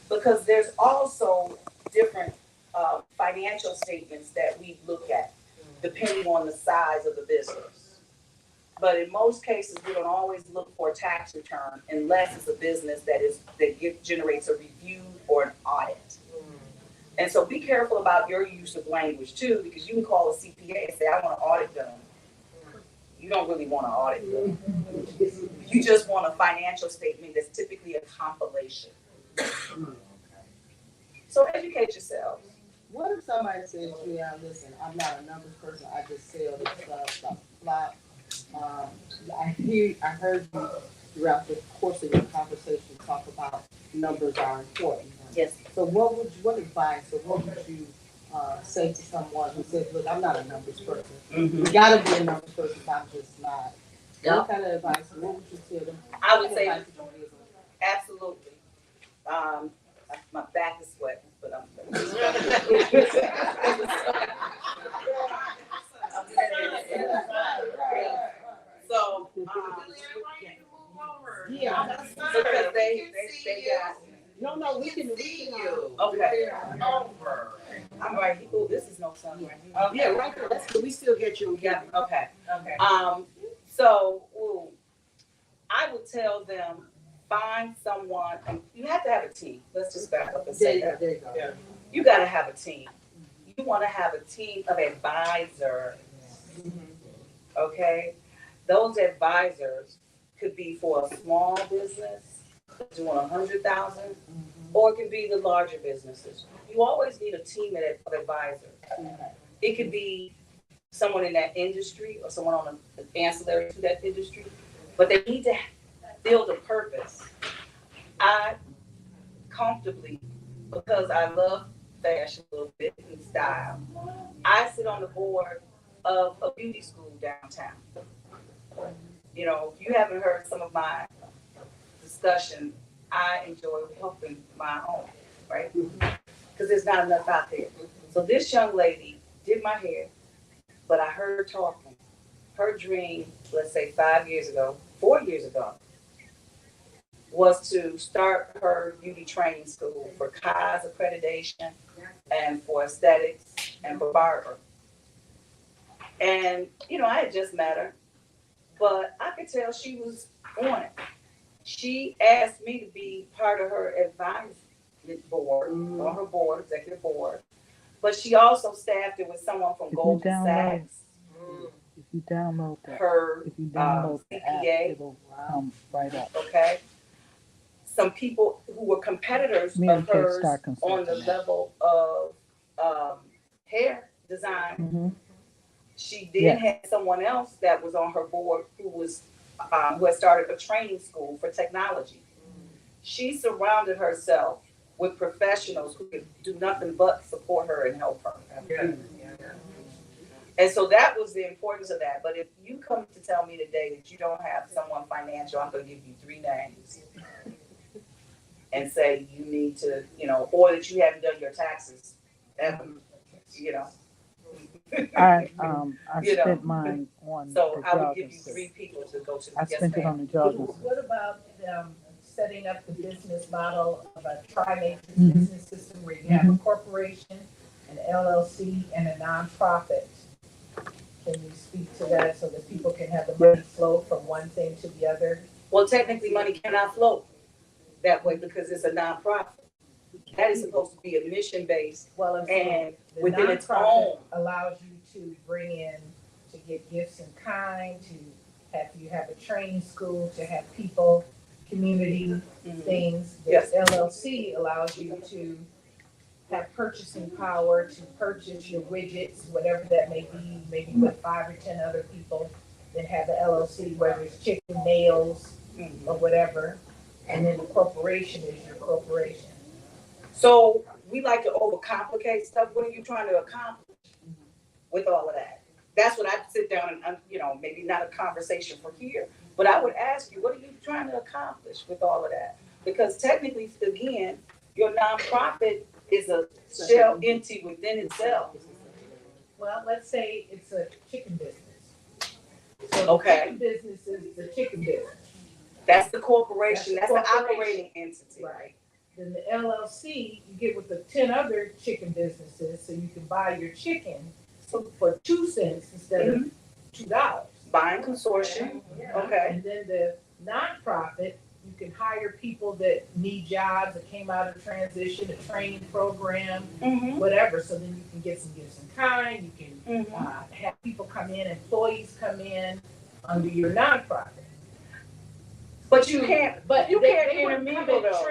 Because there's also different financial statements that we look at depending on the size of the business. But in most cases, we don't always look for a tax return unless it's a business that generates a review or an audit. And so be careful about your use of language too, because you can call a CPA and say, I want an audit done. You don't really want an audit done. You just want a financial statement that's typically a compilation. So educate yourselves. What if somebody says, Juliana, listen, I'm not a numbers person, I just sell this stuff, blah, blah. I heard you throughout the course of your conversation talk about numbers are important. Yes. So what advice or what would you say to someone who says, look, I'm not a numbers person. You gotta be a numbers person, I'm just not. Yep. What kind of advice, what would you tell them? I would say absolutely. My back is sweating, but I'm so Yeah. because they got No, we can See you. okay. Over. I'm right. Oh, this is no sun right here. Okay. Yeah, right there, that's good, we still get you. Yeah, okay. Okay. So I would tell them, find someone, and you have to have a team. Let's just back up and say that. There you go. Yeah. You gotta have a team. You wanna have a team of advisors, okay? Those advisors could be for a small business, doing 100,000, or it could be the larger businesses. You always need a team of advisors. It could be someone in that industry or someone on an ancillary to that industry, but they need to build a purpose. I comfortably, because I love fashion a little bit and style, I sit on the board of a beauty school downtown. You know, if you haven't heard some of my discussion, I enjoy helping my own, right? Because there's not enough out there. So this young lady did my hair, but I heard her talking. Her dream, let's say 4 years ago, was to start her beauty training school for CAS accreditation and for aesthetics and for barber. And, you know, I had just met her, but I could tell she was on it. She asked me to be part of her advisory board, on her board, executive board. But she also staffed it with someone from Goldman Sachs. If you download that, Her if you download the app, CPA, it'll come right up. okay? Some people who were competitors Me of and Kate hers start on consulting the that. level of hair design. Mm-hmm. She did have someone else that was on her board who was who has started a training school for technology. She surrounded herself with professionals who could do nothing but support her and help her. Yeah. And so that was the importance of that. But if you come to tell me today that you don't have someone financial, I'm going to give you 3 names and say you need to, or that you haven't done your taxes ever, you know. I You know. spent mine on So the I would give jogging you suit. 3 people to go to. I Yes, spent it ma'am. on the jogging suit. What about setting up the business model of a tri-matrix Mhm. business system where you have a corporation, an LLC, and a nonprofit? Can you speak to that so that people can have the money flow from one thing to the other? Well, technically, money cannot flow that way because it's a nonprofit. That is supposed to be a mission-based Well, I'm saying and the within its nonprofit own. allows you to bring in, to get gifts in kind, to have a training school, to have people, community things. The Yes. LLC allows you to have purchasing power to purchase your widgets, whatever that may be, maybe with 5 or 10 other people that have the LLC, whether it's chicken, nails, or whatever. And then the corporation is your corporation. So we like to overcomplicate stuff. What are you trying to accomplish with all of that? That's what I'd sit down and, maybe not a conversation for here, but I would ask you, what are you trying to accomplish with all of that? Because technically, again, your nonprofit is a shell entity within itself. Well, let's say it's a chicken business. So the Okay. chicken business is the chicken business. That's the corporation, that's That's the the corporation. operating entity. Right. Then the LLC, you get with the 10 other chicken businesses, so you can buy your chicken for 2 cents instead of $2. Buying consortium, okay. And then the nonprofit, you can hire people that need jobs, that came out of transition, a training program, whatever, so then you can get some gifts in kind, you can have people come in, employees come in under your nonprofit. But you can't, But you they can't would intermingle come in those.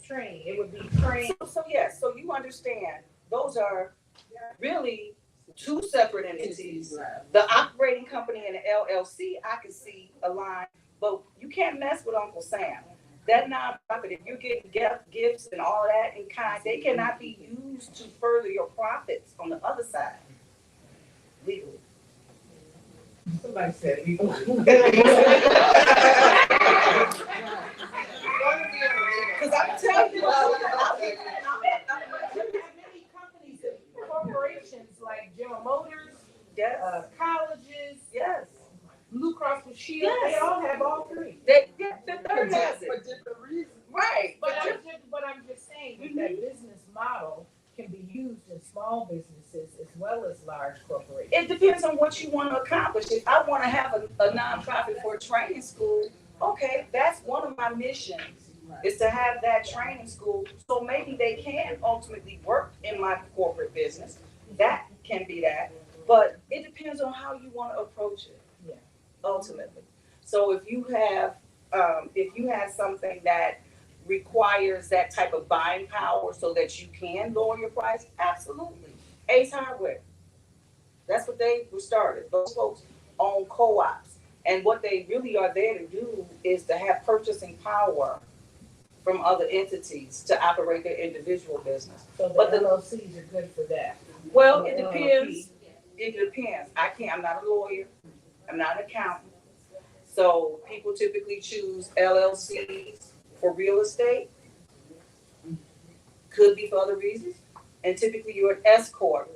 training, it would be training. So yes, so you understand, those are really 2 separate entities. The operating company and the LLC, I can see a line, but you can't mess with Uncle Sam. That nonprofit, if you're getting gifts and all that in kind, they cannot be used to further your profits on the other side, legally. Somebody said we. Because I'm telling you, Many companies, corporations like General Motors, yes, colleges, yes. Blue Cross Blue Shield, they Yes. all have all 3. The third has it. For different reasons. Right. But I'm just saying that that business model can be used in small businesses as well as large corporations. It depends on what you want to accomplish. If I want to have a nonprofit for a training school, okay, that's one of my missions, is to have that training school. So maybe they can ultimately work in my corporate business. That can be that. But it depends on how you want to approach it. Yeah. Ultimately. So if you have something that requires that type of buying power so that you can lower your price, absolutely. Ace Hardware. That's what they were started. Those folks own co-ops. And what they really are there to do is to have purchasing power from other entities to operate their individual business. So the But the- LLCs are good for that. Well, it depends. It depends. I'm not a lawyer. I'm not an accountant. So people typically choose LLCs for real estate. Could be for other reasons. And typically you're an S corp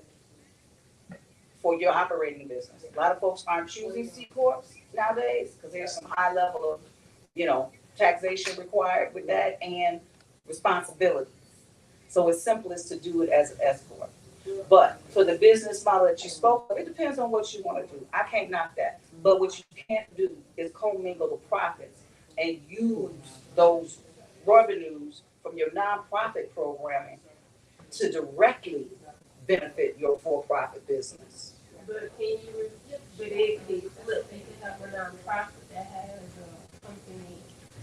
for your operating business. A lot of folks aren't choosing C corps nowadays because there's some high level of, taxation required with that and responsibility. So it's simplest to do it as an S corp. But for the business model that you spoke of, it depends on what you want to do. I can't knock that. But what you can't do is commingle the profits and use those revenues from your nonprofit programming to directly benefit your for-profit business. But can you, but it could be flipped, you could have a nonprofit that has a company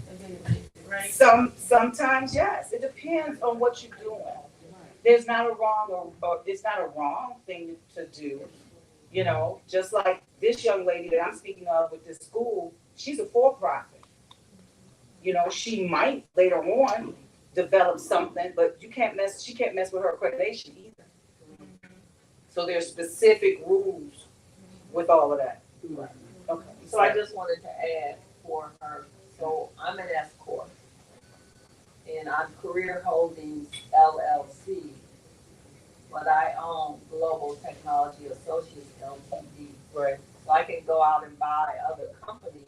that benefits, right? Sometimes, yes. It depends on what you're doing. There's not a wrong or it's not a wrong thing to do. Just like this young lady that I'm speaking of with this school, she's a for-profit. You know, she might later on develop something, but she can't mess with her accreditation either. So there's specific rules with all of that. Okay. So I just wanted to add for her, so I'm an S corp. And I'm Career Holdings LLC, but I own Global Technology Associates Ltd. Right. So I can go out and buy other companies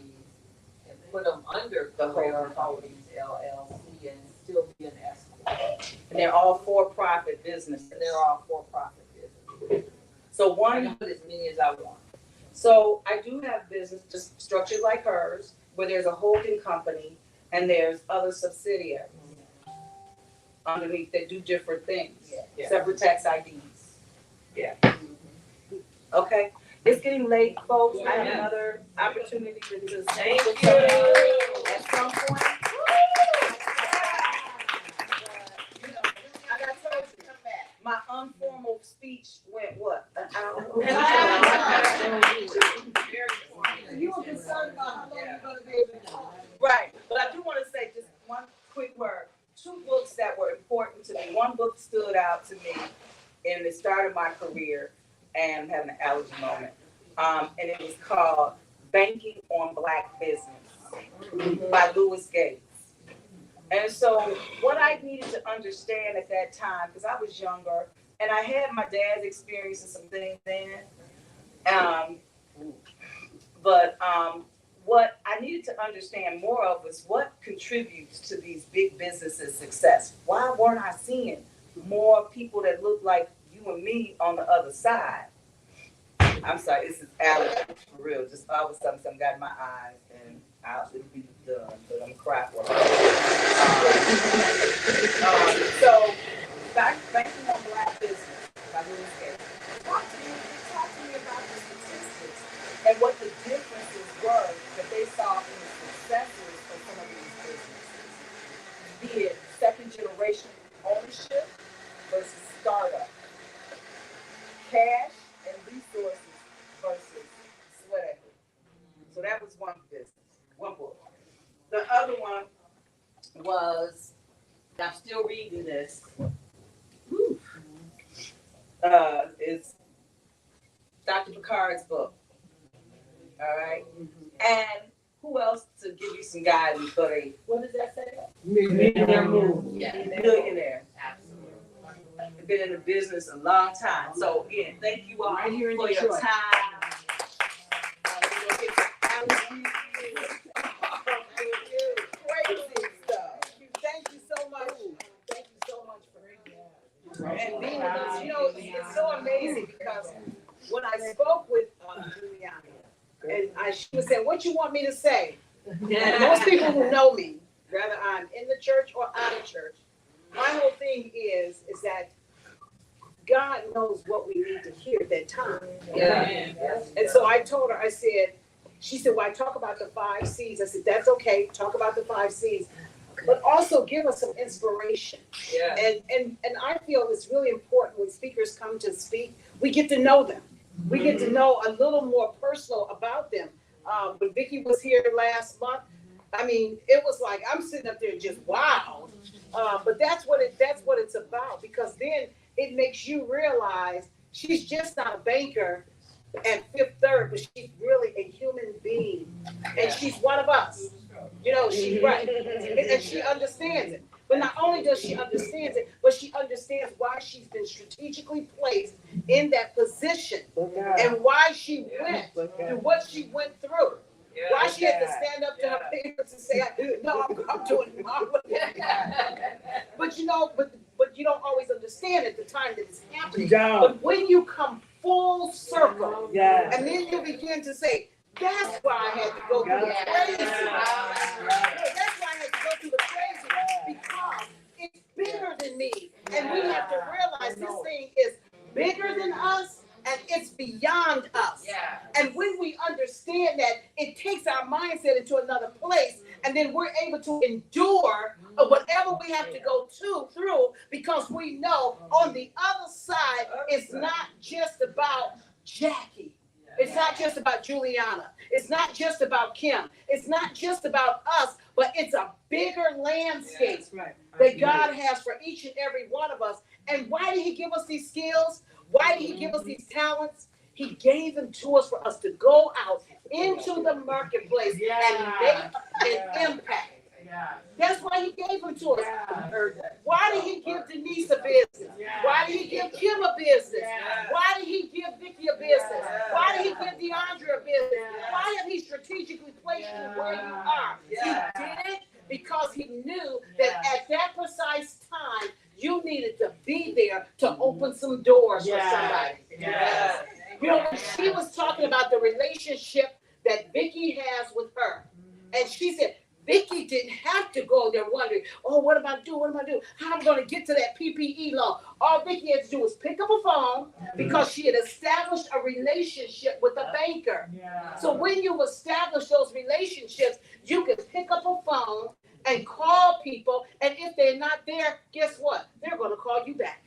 and put them under The Career Holdings LLC and still be an S corp. And they're all for-profit businesses. And they're all for-profit businesses. So I one, can put as many as I want. so I do have business just structured like hers, where there's a holding company and there's other subsidiaries underneath that do different things. Yeah. Separate tax IDs. Yeah. Okay, it's getting late, folks. I have Yeah. another opportunity to Thank with you. somebody at some point. I got told you, come back. My informal speech went what, an hour? You were concerned about how long you're gonna be able to talk. Right, but I do want to say just one quick word. 2 books that were important to me. One book stood out to me in the start of my career, and I'm having an allergy moment. And it was called Banking on Black Business by Louis Gates. And so what I needed to understand at that time, because I was younger, and I had my dad's experience and some things then, what I needed to understand more of was what contributes to these big businesses' success. Why weren't I seeing more people that look like you and me on the other side? I'm sorry, this is allergy for real. Just all of a sudden, something got in my eyes, and it'll be done, but I'm crying for So, banking on Black business by Louis Gates. Talk to me about the statistics and what the differences were that they saw in the successes of some of these businesses. Be it second generation ownership versus startup, cash and resources versus sweat equity. So that was one business, one book. The other one was, and I'm still reading this, is Dr. Picard's book. All right? And who else to give you some guidance for a, what does that say? Millionaire. Absolutely. Been in the business a long time. So again, thank you all for your time. Crazy stuff. Thank you so much. Thank you so much for and being with us. You know, it's so amazing because when I spoke with Juliana, and she was saying, "What you want me to say?" And most people who know me, whether I'm in the church or out of church, my whole thing is that God knows what we need to hear at that time. Yeah. And so I told her, I said, she said, "Well, I talk about the 5 C's." I said, "That's okay. Talk about the 5 C's, but also give us some inspiration." Yeah. And I feel it's really important when speakers come to speak, we get to know them. We get to know a little more personal about them. When Vicki was here last month, I mean, it was like I'm sitting up there just wow. But that's what it's about, because then it makes you realize she's just not a banker at Fifth Third, but she's really a human being, and she's one of us. You know, she's right, and she understands it. But not only does she understand it, but she understands why she's been strategically placed in that position, and why she went through what she went through. Why she had to stand up to her parents and say, "No, I'm doing it my way." But you know, but you don't always understand at the time that it's happening. But when you come full circle, and then you begin to say, "That's why I had to go through the crazy." That's why I had to go through the crazy, because it's bigger than me, and we have to realize this thing is bigger than us. And it's beyond us. Yeah. And when we understand that, it takes our mindset into another place, and then we're able to endure whatever we have to go through, because we know on the other side, it's not just about Jackie. It's not just about Juliana. It's not just about Kim. It's not just about us, but it's a bigger landscape that God has for each and every one of us. And why did he give us these skills? Why did he give us these talents? He gave them to us for us to go out into the marketplace and make an impact. That's why he gave them to us. Why did he give Denise a business? Why did he give Kim a business? Why did he give Vicky a business? Why did he give DeAndre a business? Why have he strategically placed you where you are? He did it because he knew that at that precise time, you needed to be there to open some doors for somebody. You know, she was talking about the relationship that Vicky has with her. And she said, Vicky didn't have to go there wondering, oh, what am I doing? What am I doing? How am I going to get to that PPE loan? All Vicky had to do was pick up a phone because she had established a relationship with a banker. So when you establish those relationships, you can pick up a phone and call people. And if they're not there, guess what? They're going to call you back.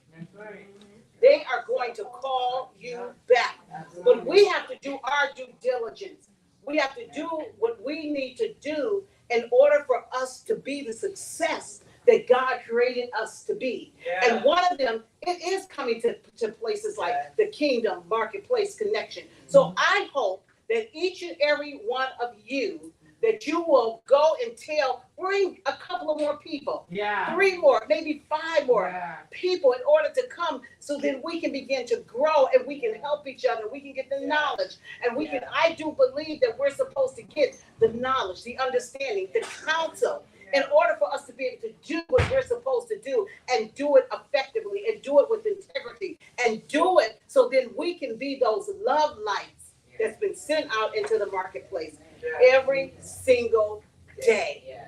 They are going to call you back. But we have to do our due diligence. We have to do what we need to do in order for us to be the success that God created us to be. And one of them, it is coming to places like the Kingdom Marketplace Connection. So I hope that each and every one of you, that you will go and bring a couple of more people, 3 more, maybe 5 more people in order to come so that we can begin to grow and we can help each other. We can get the knowledge and we can, I do believe that we're supposed to get the knowledge, the understanding, the counsel in order for us to be able to do what we're supposed to do and do it effectively and do it with integrity and do it so then we can be those love lights that's been sent out into the marketplace every single day.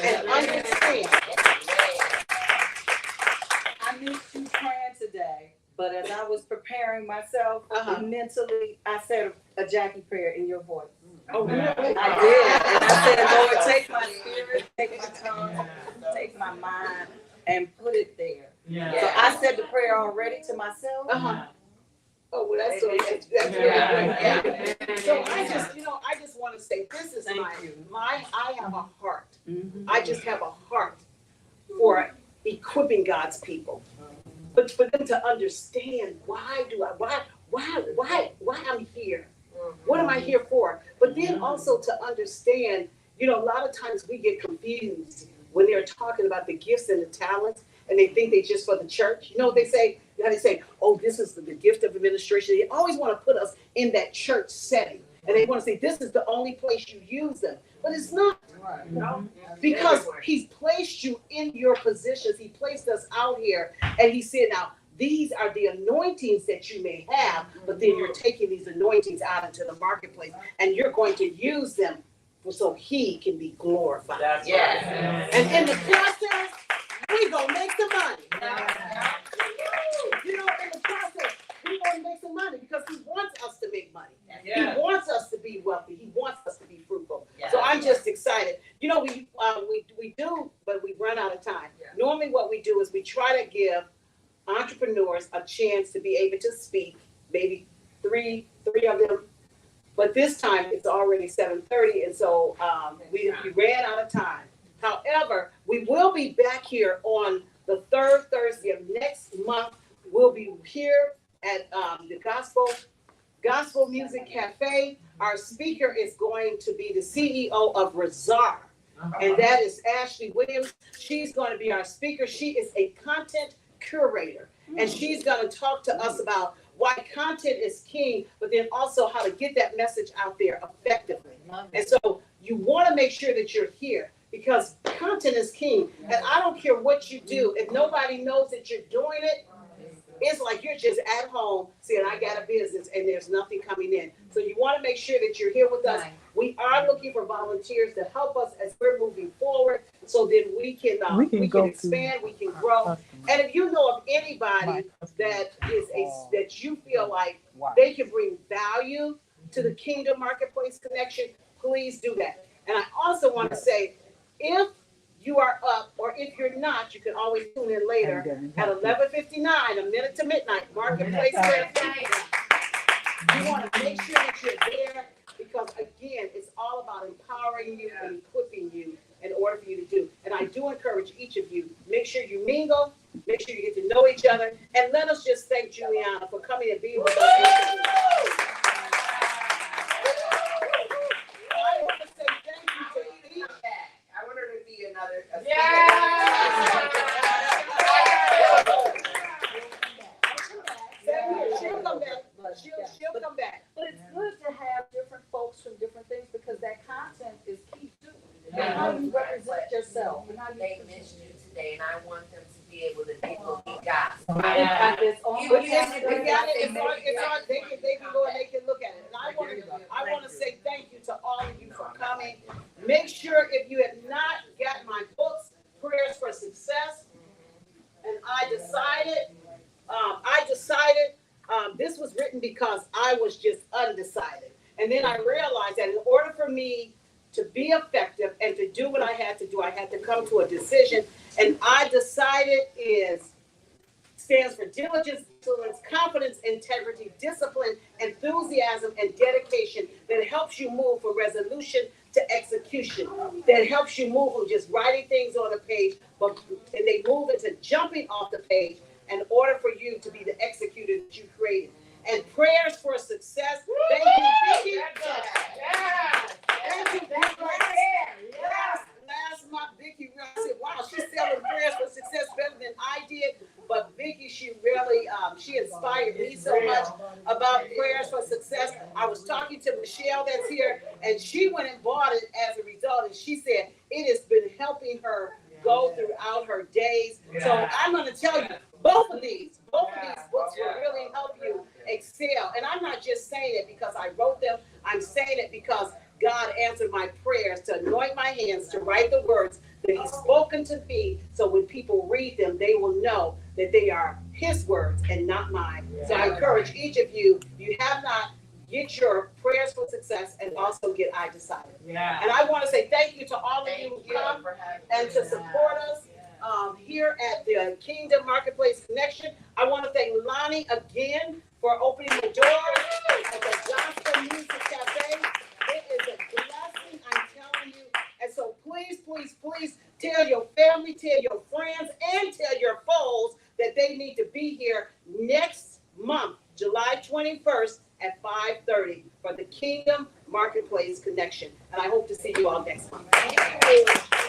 And understand. I missed you praying today, but as I was preparing myself mentally, I said a Jackie prayer in your voice. Oh, really? I did. And I said, Lord, take my spirit, take my tongue, take my mind, and put it there. So I said the prayer already to myself. Oh, well, that's so that's really great. So I just want to say, this is I have a heart. I just have a heart for equipping God's people. But for them to understand why I'm here. What am I here for? But then also to understand, a lot of times we get confused when they're talking about the gifts and the talents, and they think they're just for the church. They say, oh, this is the gift of administration. They always want to put us in that church setting. And they want to say, this is the only place you use them. But it's not. Because he's placed you in your positions. He placed us out here. And he said, now, these are the anointings that you may have, but then you're taking these anointings out into the marketplace, and you're going to use them so he can be glorified. And in the process, we're going to make some money. In the process, we're going to make some money because he wants us to make money. He wants us to be wealthy. He wants us to be fruitful. So I'm just excited. We do, but we run out of time. Normally what we do is we try to give entrepreneurs a chance to be able to speak, maybe three of them. But this time it's already 7:30, and so we ran out of time. However, we will be back here on the 3rd Thursday of next month. We'll be here at the Gospel Music Cafe. Our speaker is going to be the CEO of Razar, and that is Ashley Williams. She's going to be our speaker. She is a content curator, and she's going to talk to us about why content is king, but then also how to get that message out there effectively. And so you want to make sure that you're here because content is king. And I don't care what you do. If nobody knows that you're doing it, it's like you're just at home saying, I got a business and there's nothing coming in. So you want to make sure that you're here with us. We are looking for volunteers to help us as we're moving forward so that we can expand, we can grow. And if you know of anybody that you feel like they can bring value to the Kingdom Marketplace Connection, please do that. And I also want to say, if you are up, or if you're not, you can always tune in later at 11:59, a minute to midnight, Marketplace Prayer. We want to make sure that you're there because, again, it's all about empowering you and equipping you in order for you to do. And I do encourage each of you, make sure you mingle, make sure you get to know each other, and let us just thank Juliana for coming and being with us. I want to say thank you to each. I want her to be another. She'll come back. She'll come back. But it's good to have different folks from different things because that content is key too. And how you represent yourself and how you. They missed you today, and I want them to be able to get what we got. And it's on. It's on. They can go and they can look at it. And I want to say thank you to all of you for coming. Make sure if you have not got my books, Prayers for Success, and I decided this was written because I was just undecided. And then I realized that in order for me to be effective and to do what I had to do, I had to come to a decision. And I decided stands for diligence, excellence, confidence, integrity, discipline, enthusiasm, and dedication that helps you move from resolution to execution, that helps you move from just writing things on a page, and they move into jumping off the page in order for you to be the executor that you created. And Prayers for Success. Thank you, Vicky. Thank you, Vicky. Last month, Vicky, I said, wow, she's selling Prayers for Success better than I did. But Vicky, she really, she inspired me so much about Prayers for Success. I was talking to Michelle that's here, and she went and bought it as a result. And she said it has been helping her go throughout her days. So I'm going to tell you, both of these books will really help you excel. And I'm not just saying it because I wrote them. I'm saying it because God answered my prayers to anoint my hands to write the words that He's spoken to me. So when people read them, they will know that they are His words and not mine. So I encourage each of you, you have not, get your Prayers for Success and also get I Decided. And I want to say thank you to all of you who come and to support us here at the Kingdom Marketplace Connection. I want to thank Lonnie again for opening the doors at the Gospel Music Cafe. It is a blessing, I'm telling you. And so please, please, please tell your family, tell your friends, and tell your foes that they need to be here next month, July 21st at 5:30 for the Kingdom Marketplace Connection. And I hope to see you all next month. Thank you.